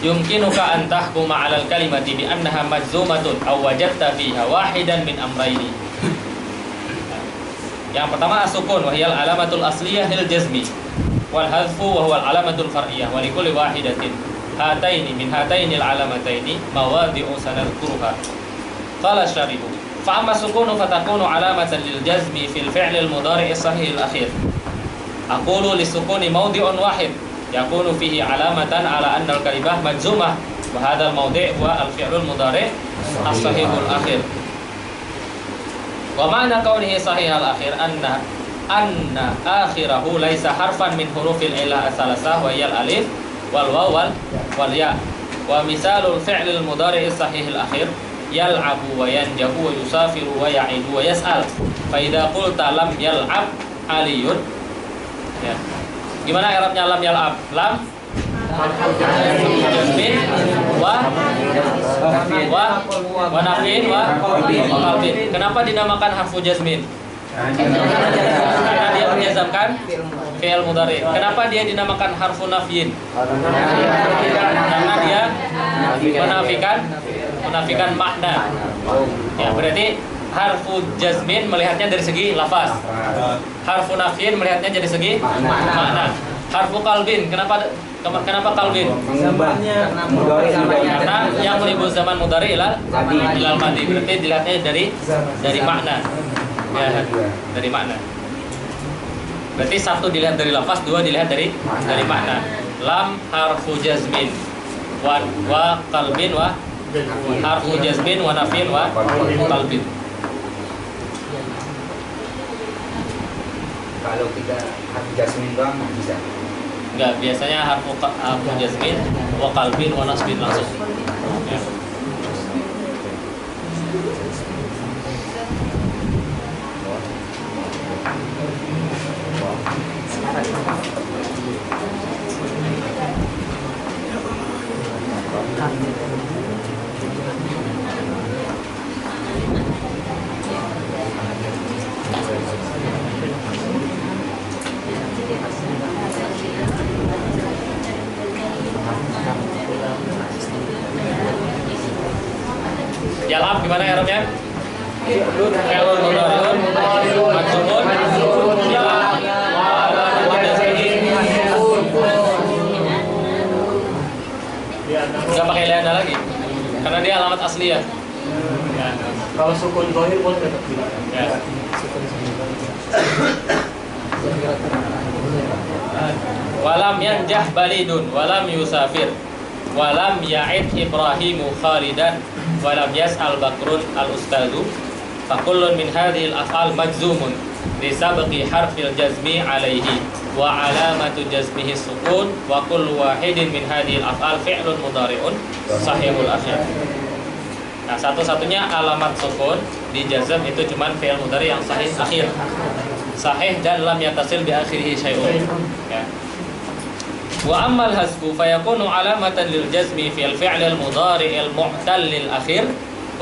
Speaker 1: Yumkinuka an tahkuma 'alal kalimati bi annaha majzumatun aw wajadta fiha wahidan min amrayni. Yang pertama as-sukun wa hiya al-alamatul asliyah lil jazmi, wal hadfu wa huwa al-alamatul far'iyah, wa likulli wahidatin hataini min hataini al-alamataini mawadi'u sanadkuruha. Qala syarihu fa amma sukunu fatakunu alamatan lil jazmi fil fi'l al-mudhari' as-sahih al-akhir. Aqulu lis-sukuni mawdi'un wahid yakunu fihi alamatan ala anna al-kalimah majzumah wa hadha al-mawdi' wa al-fi'l al-mudhari' as-sahih al-akhir. Wa ma'na kaunihi sahih al-akhir anna akhirahu laisa harfan min hurufil ilah as-salasah wa hiya al-alif wal waw wal ya. Wa misalul fi'l al-mudhari' as-sahih al-akhir yal'abu wa yanjabu wa yusafiru wa ya'idu wa yas'al. Fa idza qulta lam yal'ab aliyun, ya. Gimana i'rabnya lam yal'ab? Lam jazmin wa nafin wa qalbin. Kenapa dinamakan harfu jazmin? Karena dia menjazamkan fi'il mudhari. Kenapa dia dinamakan harfu nafyin? Karena dia menafikan makna. Ya, berarti harfu jazmin melihatnya dari segi lafaz. Harfu nafyin melihatnya dari segi makna. Harfu qalbin, kenapa qalbin? Karena yang melibus zaman mudhari ilal madi, berarti dilihatnya dari makna. Ya, dari makna. Berarti satu dilihat dari lafaz, dua dilihat dari makna. Lam harfu jazmin wa qalbin wa harfu jazmin wa nafin wa qalbin.
Speaker 2: Kalau kita harfu jazmin doang bisa?
Speaker 1: Enggak, biasanya harfu jazmin wa qalbin wa nasbin langsung. Ya. Yal'ab gimana i'rabnya? Fi'lun mudhari'un majzumun nggak pakai liana lagi karena dia alamat asliyah. Ya.
Speaker 5: Kalau sukun zahir boleh tetap bilang.
Speaker 1: Ya. Walam yanjah balidun walam yusafir walam ya'id Ibrahimu khalidan walam yas'al bakrun al-ustadu fakullun min hadhil af'al majzumun lisabqi harfil jazmi alaihi wa alamatu jazmihi sukun wa kullu wahidin min hadhil af'al fi'lun mudhari'un sahihul akhir. Nah, satu-satunya alamat sukun di jazm itu cuman fi'il mudhari yang sahih akhir. Sahih dan lam yatasil bi akhirih syai'un. Ya. Wa ammal hasbu fayakunu alamatan lil jazmi fil fi'lil mudhari'il mu'tallil akhir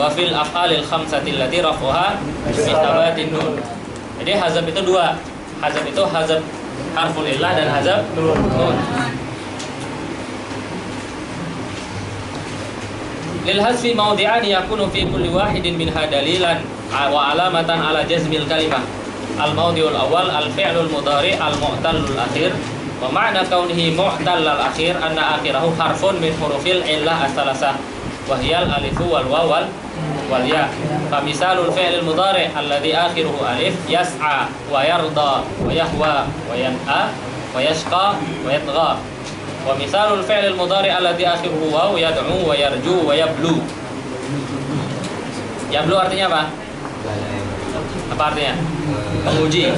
Speaker 1: wa fil af'alil khamsati allati rafuha bi thabatin nun. Jadi hazab itu dua. Hazab itu hazab harful illah dan hazab nun. Lil hasfi mawdi'an yakunu fi kulli wahidin minha dalilan wa alamatan ala jazmil kalimah. Al-mawdi'ul awal al-fi'lul mudhari' al-mu'tallul akhir. Wa ma'na kaunihi mu'tallal akhir anna akhirahu harfun min hurufil illah as-salasah wa hiya al-alifu wal waw wal ya. Fa misalul fi'lil mudhari' alladhi akhiruhu alif yas'a wa yarda wa yahwa wa yan'a wa yashqa wa yatgha. Wa misalul fi'lil mudhari' alladhi akhiruhu waw yad'u wa yarju wa yablu. Yablu artinya apa? Apa artinya? Menguji.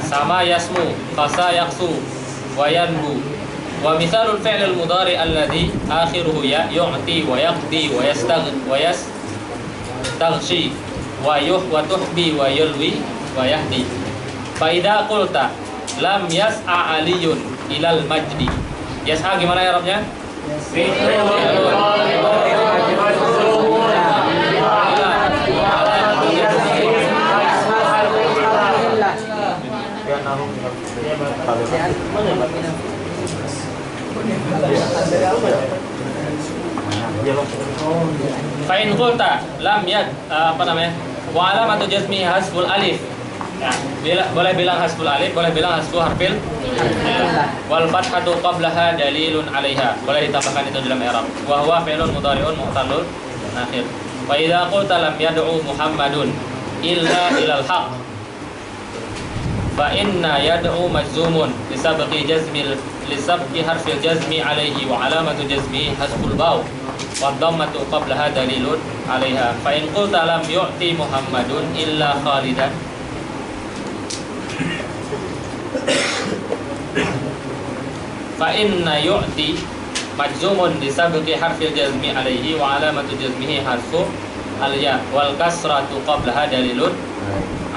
Speaker 1: Sama yasmu, fasa yaksu, wa yanbu. Wa misalul fi'lil mudhari' alladhi akhiruhu ya yu'ti wa yaqdi wa yastaghshi wa tuhbi wa yulwi wa yahdi. Fa idza qulta lam yas'a aliyun ilal majdi. Yas'a gimana ya Arabnya? Fa'in qulta lam yad apa namanya? Wa alamatu jazmi hasful alif. Ya, boleh bilang hasful alif, boleh bilang hasfu harfil wal fathatu qablaha dalilun 'alaiha. Boleh ditambahkan itu dalam i'rab. Wa huwa fi'lun mudhari'un mu'tallul akhir. Wa idza qulta lam yad'u Muhammadun illa ilal haqq fa inna yad'u majzumun lisabqi harfil jazmi alaihi wa alamatu jazmi hasful waw wa dhammatu qablaha dalilun 'alaiha. Fa in qulta lam yu'ti Muhammadun illa Khalidan fa inna yu'ti majzumun lisabqi harfil jazmi alaihi wa alamatu jazmihi hasfu al-ya wal kasratu qablaha dalilun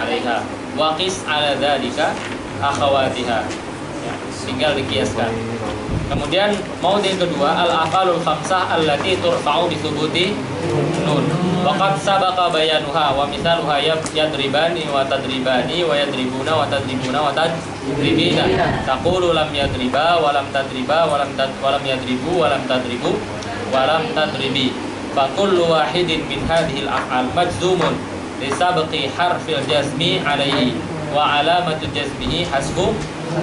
Speaker 1: 'alaiha. Wa qis 'ala dzalika akhawatiha. Ya, tinggal dikiaskan. Kemudian maudhi kedua al-afalul khamsah allati turfa'u bi thubuti nun. Wa qad sabaqa bayanuha wa mithaluha yadribani wa tadribani wa yadribuna wa tadribuna wa tadribina. Taqulu lam yadriba wa lam tadriba wa lam yadribu wa lam tadribu wa lam tadribi. Fa kullu wahidin min hadhihi al-af'al majzumun li sabqi harfil jazmi alaihi wa alamatu jazmihi hasbu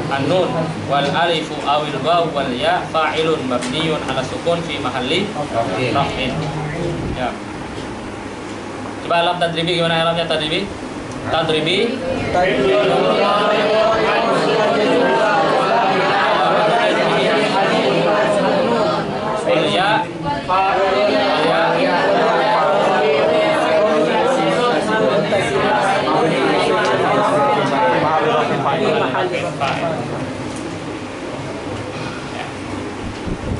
Speaker 1: an-nun wal alifu awil waw wal ya fa'ilun mabniyun ala sukun fi mahalli raf'in. Ya. Coba alam tadribi gimana alamnya tadribi? Tadribi ya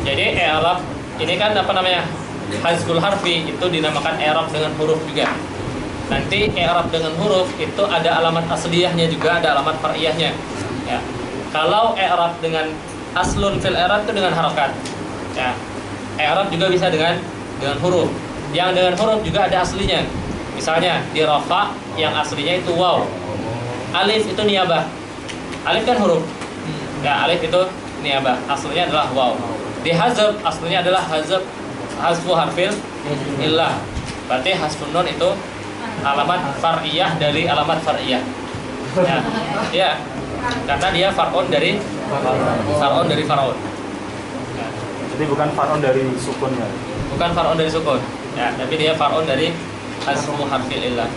Speaker 1: jadi i'rab ini kan apa namanya? Hazful harfi itu dinamakan i'rab dengan huruf juga. Nanti i'rab dengan huruf itu ada alamat asliyahnya juga, ada alamat far'iyahnya. Ya. Kalau i'rab dengan aslun fil i'rab itu dengan harokat. Ya. I'rab juga bisa dengan huruf. Yang dengan huruf juga ada aslinya. Misalnya di rafa yang aslinya itu waw. Alif itu niyabah. Alif kan huruf. Ya, alif itu niyabah. Aslinya adalah waw. Di hazab aslinya adalah hazfu harfil illah. Berarti hasfun nun itu alamat far'iyah dari alamat far'iyah. Ya. Ya. Karena dia far'un dari far'un. Ya.
Speaker 3: Jadi bukan far'un dari sukunnya.
Speaker 1: Bukan far'un dari sukun. Ya, tapi dia far'un dari hasfu harfil illah.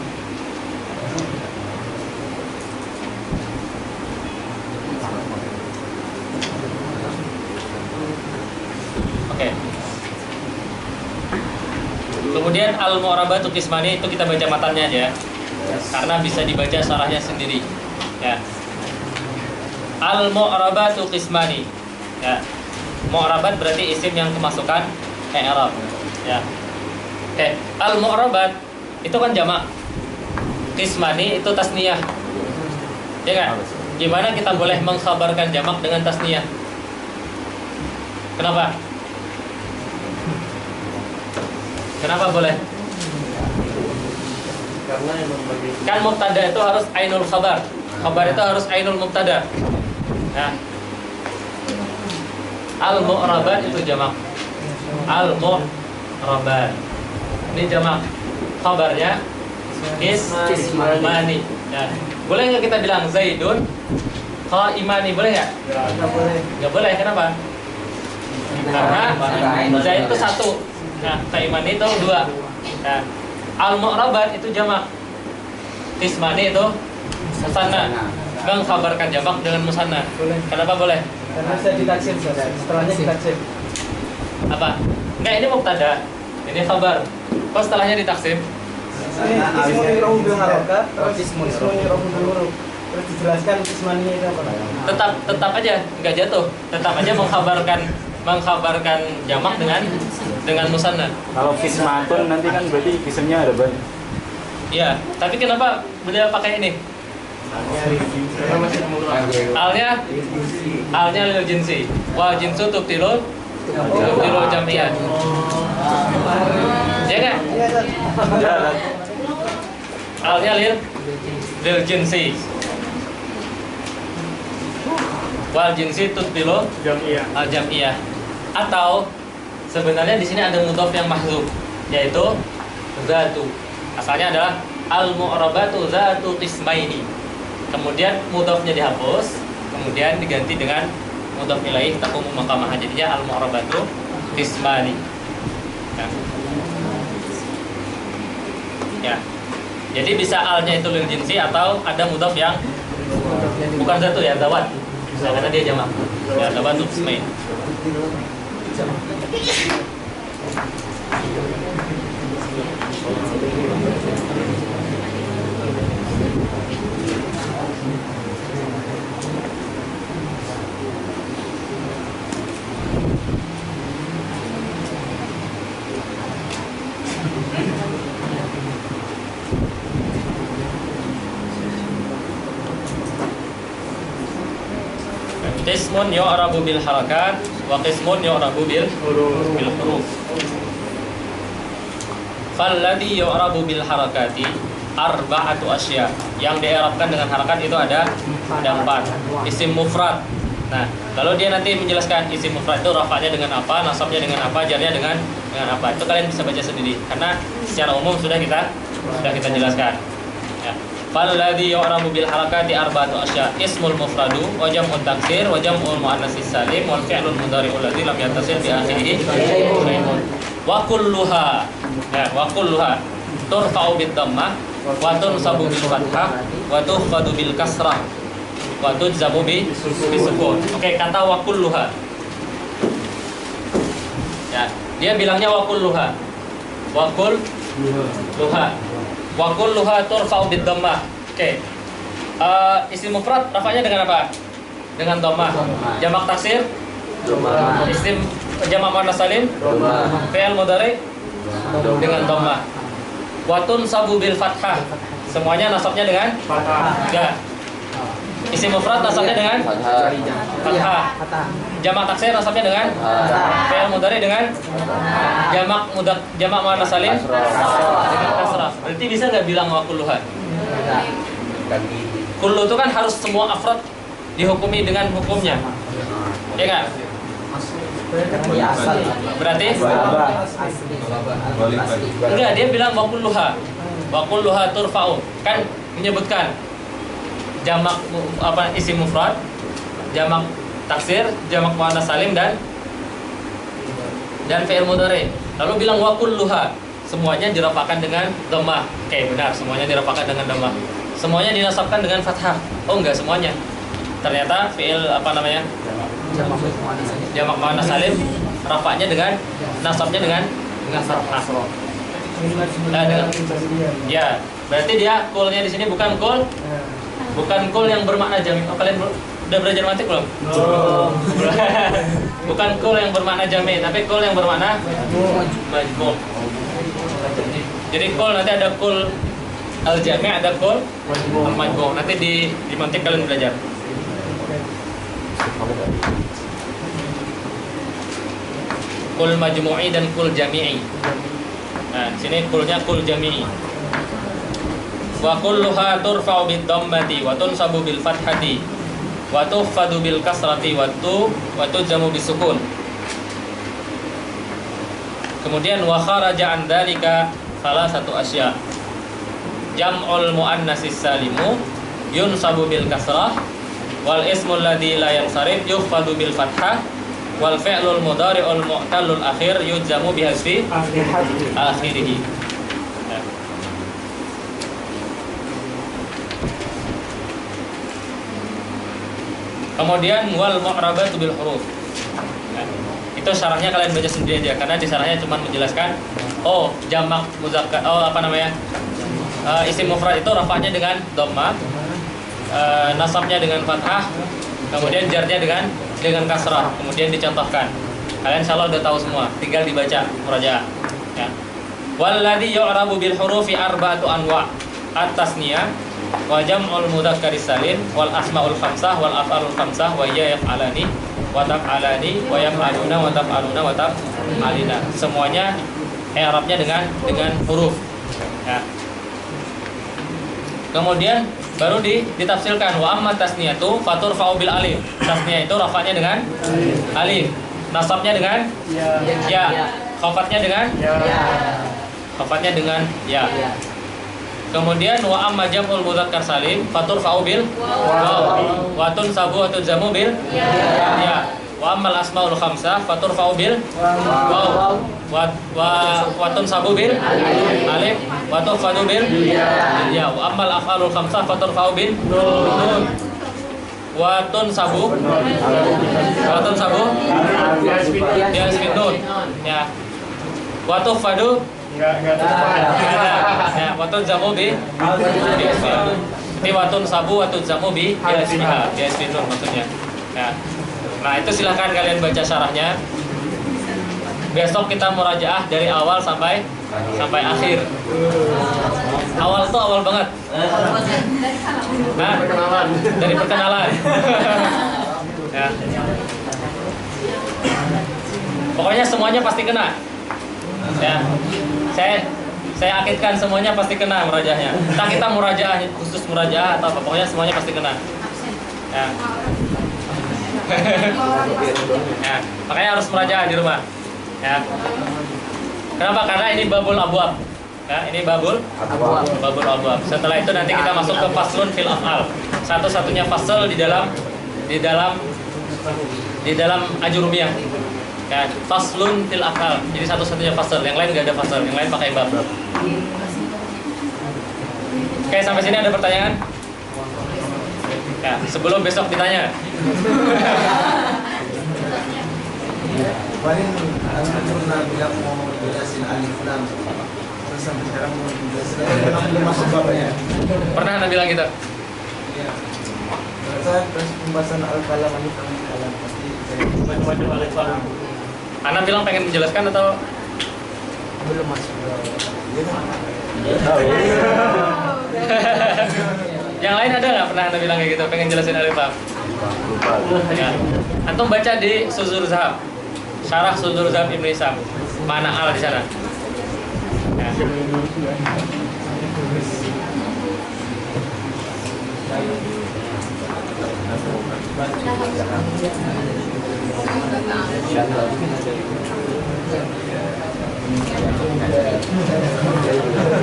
Speaker 1: Kemudian al-mu'rabatu qismani itu kita baca matanya aja. karena bisa dibaca syarahnya sendiri. Ya. Al-mu'rabatu qismani. Ya. Mu'rabat berarti isim yang kemasukan i'rab. Ya. Oke, al-mu'rabat itu kan jamak. Qismani itu tasniyah. Ya kan? Gimana kita boleh mengkhabarkan jamak dengan tasniyah? Kenapa? Kenapa boleh?
Speaker 5: Karena emang bagi
Speaker 1: Kan mubtada itu harus ainul khabar. Khabar itu harus ainul mubtada. Nah, al-mu'rabat itu jamak. Al-mu'rabat. Ini jamak. Khabarnya ismani. Ya. Boleh nggak kita bilang Zaidun qaimani? Boleh nggak?
Speaker 4: Nggak boleh.
Speaker 1: Nggak boleh. Kenapa? Karena Zaid itu satu. Nah, qaimani itu dua. Nah, al-mu'rabat itu jamak. Ismani itu musanna. Mengkhabarkan jamak dengan musanna.
Speaker 4: Boleh.
Speaker 1: Kenapa boleh?
Speaker 4: Karena saya ditaksim, setelahnya ditaksim.
Speaker 1: Apa? Enggak, ini mubtada. Ini khabar. Kok setelahnya ditaksim?
Speaker 4: Ini ismuni rohum bil harokat, terus ismuni rohum bil huruf. Terus dijelaskan ismaninya itu apa?
Speaker 1: Tetap aja nggak jatuh. Tetap aja mengkhabarkan jamak dengan musanna.
Speaker 3: Kalau kismatun nanti kan berarti isimnya ada banyak.
Speaker 1: Iya, tapi kenapa beliau pakai ini?
Speaker 5: karena masih murah.
Speaker 1: Alnya lil jinsi. Wa jinsu tubtilul jamiyah. Ya kan?
Speaker 3: Ya,
Speaker 1: Alnya lil jinsi. Wal jinsi tubtilul
Speaker 5: Jamiyah.
Speaker 1: al-jamiyah. Atau sebenarnya di sini ada mudhof yang mahdzuf, yaitu zatu. Asalnya adalah al-mu'rabatu zatu qismaini. Kemudian mudhofnya dihapus, kemudian diganti dengan mudhof ilaih taqumu maqamaha. Jadinya al-mu'rabatu qismani. Ya. Jadi bisa alnya itu lil jinsi atau ada mudhof yang bukan zatu ya, zawat. Nah, karena dia jamak. Ya, zawatu qismain. Qismun yu'rabu bil harakat wa qismun yu'rabu bil huruf. Falladhi yu'rabu bil harakati arba'atu asya. Yang di'rabkan dengan harakat itu ada 4. Isim mufrad. Nah, kalau dia nanti menjelaskan isim mufrad itu rafa'nya dengan apa, nasabnya dengan apa, jarnya dengan apa. Itu kalian bisa baca sendiri karena secara umum sudah kita jelaskan. Ya. Falladhi yu'rabu bil harakati arba'atu asya. Ismul mufradu wa jam'ut taksir wa jam'ul muannatsis salim wal fi'lul mudhari'ul ladzi lam yattasil bi akhirih syai'un. Wa kulluha. Ya, wa kulluha turfa'u bid dhammah wa tunsabu bil fathah wa tukhfadu bil kasrah wa tujzamu bi sukun. Oke, kata wa kulluha. Ya, dia bilangnya wa kulluha. Wa kulluha. Wa kulluha turfa'u bid dhammah. Oke. Isim mufrad rafa'nya dengan apa? Dengan dhammah. Jamak taksir? Dhammah. Isim jamak muannats salim? Dhammah. Fi'il mudhari? Dengan dhammah. Wa tunsabu bil fathah. Semuanya nasabnya dengan
Speaker 5: Fathah.
Speaker 1: enggak. Isim mufrad nasabnya dengan fathah. Jamak taksir nasabnya dengan fi'il mudhari dengan jamak muannats salim dengan kasrah. Berarti bisa nggak bilang wa kulluha? Kullu itu kan harus semua afrad dihukumi dengan hukumnya. Ya kan? Berarti enggak, dia bilang wa kulluha. Wa kulluha turfa'u. Kan menyebutkan jamak isim mufrad, jamak taksir, jamak muannats salim dan fi'il mudhari. Lalu bilang wa kulluha, semuanya dirafa'kan dengan dhammah. Oke, benar, semuanya dirafa'kan dengan dhammah. Semuanya dinasabkan dengan fathah. Oh, enggak semuanya. Ternyata fi'il jamak muannats salim rafa'nya dengan nasabnya dengan fathah. Ya, Berarti dia kulnya di sini bukan kul yang bermakna jami'. Oh, kalian udah belajar mantik belum? Bukan kul yang bermakna jami', tapi kul yang bermakna majmu'. Jadi kul nanti ada kul al-jami', ada kul al-majmu'. Nanti di mantik kalian belajar. Kul majmu'i dan kul jami'i. Nah, sini kulnya kul jami'i. Wa kulluha turfa'u bid-dhammati wa tunsabu bil fathati wa tukhfadu bil kasrati wa tujzamu bisukun. Kemudian wa kharaja an dzalika salah satu asya. Jam'ul muannatsis salimu yunsabu bil kasrah wal ismul ladzi la yansarif yukhfadu bil fathah wal fi'lul mudhari'ul mu'tallul akhir yujzamu bihasfi akhirih. Kemudian wal mu'rabatu bil huruf. Nah, itu syarahnya kalian baca sendiri aja karena di syarahnya cuma menjelaskan jamak muzakkar, isim mufrad itu rafa'nya dengan dhammah, nasabnya dengan fathah, kemudian jarnya dengan kasrah, kemudian dicontohkan. Kalian insyaallah udah tahu semua, tinggal dibaca murajaah ya. Walladzi yu'rabu bil hurufi arba'atu anwa' at-tasniyah wa jam'ul mudzakkari salim wal asmaul khamsah wal af'alul khamsah wa ya yaf'alani wa taf'alani wa yaf'aluna wa taf'aluna wa taf'alina. Semuanya i'rabnya dengan huruf ya. Kemudian baru ditafsirkan wa amma tasniyatu faturfa'u bil alif. Tasniyah itu rafa'nya dengan alif, nasabnya dengan ya, khafatnya dengan khafatnya dengan ya. Kemudian wa amma jam'ul mudzakkar salim faturfa'u bil waw wa tunsabu wa tujzamu bil ya. Wa ammal asmaul khamsah faturfa'u bil waw wa tunsabu bil alif wa tukhfadu bil ya. Wa ammal af'alul khamsah faturfa'u bil nun wa tunsabu ya nun ya. Wa tukhfadu ya, watun zamu bi watun sabu watun zamu bi nun maksudnya ya. Nah itu silahkan kalian baca syarahnya. Besok kita murajaah dari awal sampai akhir. Awal tuh awal banget. Nah, dari perkenalan. Ya. Pokoknya semuanya pasti kena. Ya, saya akidkan semuanya pasti kena murajaahnya. Entah kita murajaah khusus murajaah atau apa, pokoknya semuanya pasti kena. Ya. Ya, makanya harus murajaah di rumah. Ya. Kenapa? Karena ini babul abwab. Ya, ini babul abwab. Setelah itu nanti kita masuk ke faslun fil af'al. Satu-satunya fasal di dalam ajurumiyah. Ya, faslun fil af'al. Jadi satu-satunya fasal, yang lain enggak ada fasal, yang lain pakai bab. Oke, sampai sini ada pertanyaan? Ya, sebelum besok ditanya.
Speaker 6: Kemarin Anda pernah bilang mau jelasin alif lam. Terus sampai sekarang mau jelasin belum masuk babnya.
Speaker 1: Pernah Anda bilang gitu?
Speaker 6: Iya. Saya pembahasan al-kalam alif lam pasti
Speaker 5: Macam-macam alif lam.
Speaker 1: Anda bilang pengen menjelaskan atau
Speaker 6: belum masuk.
Speaker 1: yang lain ada nggak pernah Anda bilang kayak gitu, pengen jelasin alif lam? Ya. Antum baca di Suzur Zahab, Syarah Suzur Zahab Ibnu Hisam, mana al di sana. Ya.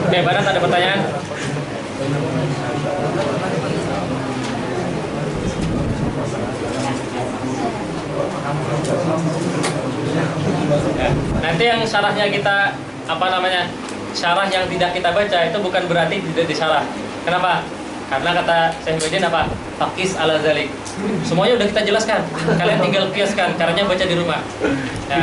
Speaker 1: Oke, Barat ada pertanyaan? Ya. Nanti yang syarahnya kita syarah yang tidak kita baca itu bukan berarti tidak disyarah. Kenapa? Karena kata Syekh Muhyiddin apa? Faqis ala zalik. Semuanya udah kita jelaskan. Kalian tinggal kiaskan, caranya baca di rumah. Ya.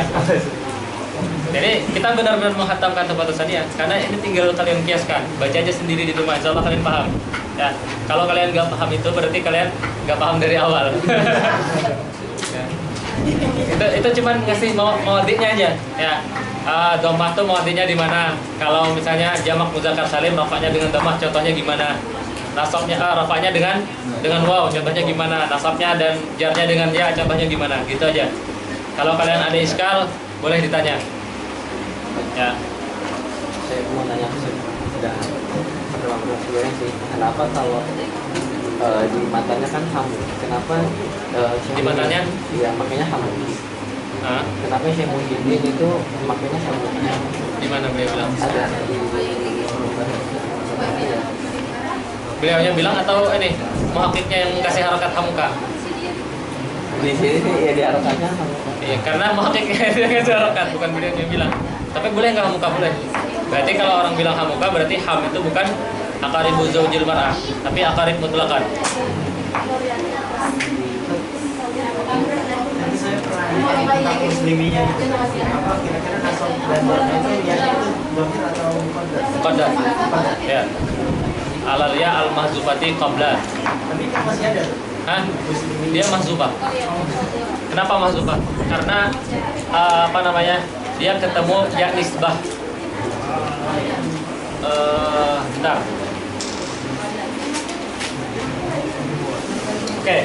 Speaker 1: Jadi kita benar-benar menghatamkan tafatusaniyah karena ini tinggal kalian kiaskan, baca aja sendiri di rumah, insya Allah kalian paham. Ya, kalau kalian nggak paham itu berarti kalian nggak paham dari awal. Ya. Itu cuman ngasih mawadiknya aja. Ya, domah tuh mawadiknya di mana? Kalau misalnya jamak muzakkar salim, rafanya dengan domah, contohnya gimana? Nasabnya rafanya dengan waw, contohnya gimana? Nasabnya dan jarnya dengan ya, contohnya gimana? Gitu aja. Kalau kalian ada iskal, boleh ditanya. Ya.
Speaker 7: Saya mau tanya sudah terlalu sebenarnya sih. Kenapa kalau di matanya kan hamu? Kenapa
Speaker 1: Di matanya?
Speaker 7: Iya, makanya hamu. Kenapa Syekh Muhyiddin itu makanya hamu?
Speaker 1: Di mana beliau bilang?
Speaker 7: Ada di
Speaker 1: Beliaunya bilang atau ini muhakiknya yang kasih harokat hamuka?
Speaker 7: di sini sih ya di harokatnya hamu.
Speaker 1: Iya, karena muhakiknya dia kasih harokat, bukan beliau yang bilang. Tapi boleh nggak hamuka? Boleh. Berarti kalau orang bilang hamuka berarti ham itu bukan akaribu zaujil mar'ah, tapi akarib mutlaqan.
Speaker 4: Nanti saya pernah tentang musliminya itu apa kira-kira nasab dan domnya itu ya itu domir atau
Speaker 1: Muqaddar. Ya. Alal ya al mahzufati qabla.
Speaker 4: tapi kan masih ada tuh.
Speaker 1: Hah? Dia mahzufah. Kenapa mahzufah? Karena apa namanya? Dia ketemu ya nisbah. Bentar. Oke.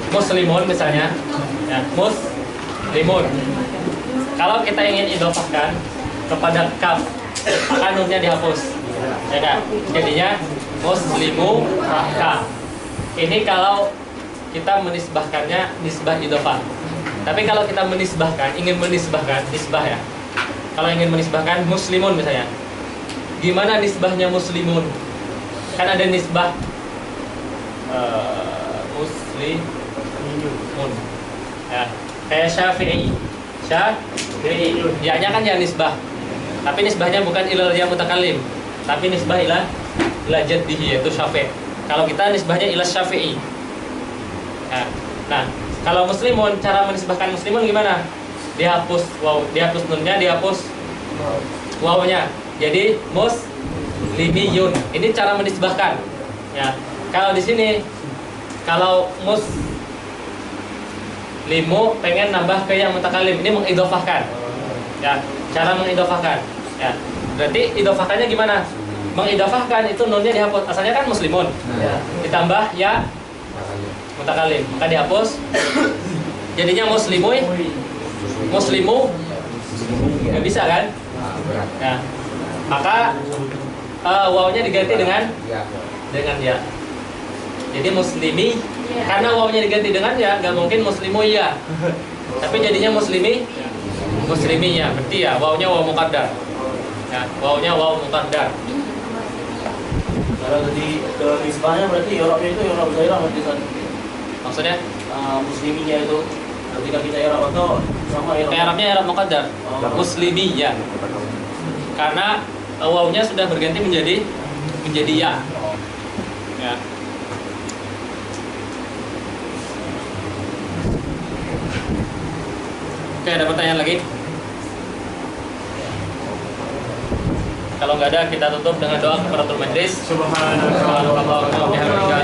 Speaker 1: Muslimun misalnya, ya, muslimun. Kalau kita ingin idhofahkan kepada kaf, maka nunnya dihapus, ya kan? Jadinya muslimu kaf. Ini kalau kita menisbahkannya nisbah idhofah. Tapi kalau kita ingin menisbahkan nisbah ya. Kalau ingin menisbahkan muslimun misalnya, gimana nisbahnya muslimun? Kan ada nisbah muslimun. Ya, kayak Syafi'i. Ya-nya kan ya nisbah. Tapi nisbahnya bukan ilal ya mutakallim, tapi nisbah ila jaddihi yaitu Syafi'. Kalau kita nisbahnya ila Syafi'i. Ya. Nah, kalau muslimun, cara menisbahkan muslimun gimana? Dihapus waw, dihapus nunnya, dihapus wawnya. Jadi muslimiyun. Ini cara menisbahkan. Ya. Kalau di sini kalau muslimu pengen nambah ke yang mutakalim, ini mengidhofahkan. Ya, cara mengidhofahkan. Ya. Berarti idhofahkannya gimana? Mengidhofahkan itu nunnya dihapus. Asalnya kan muslimun. Ya. Ditambah ya mutakalim, maka dihapus. Jadinya muslimu nggak bisa kan? Ya. Maka wawnya diganti dengan ya. Jadi muslimi, karena wawnya diganti dengan ya, nggak mungkin muslimu ya. Tapi jadinya muslimi ya. Berarti ya wawnya waw muqaddar. Ya, wawnya waw muqaddar.
Speaker 5: Kalau di nisbahnya berarti Eropnya itu Eropa Zairah berarti kan?
Speaker 1: Maksudnya?
Speaker 5: Musliminya itu ketika kita Eropa atau sama Eropa?
Speaker 1: Arabnya Arab muqaddar. Muslimi ya. Karena wawnya sudah berganti menjadi ya. Ya. Oke, ada pertanyaan lagi? Kalau nggak ada, kita tutup dengan doa kafaratul majlis. Subhanallah wa bihamdihi.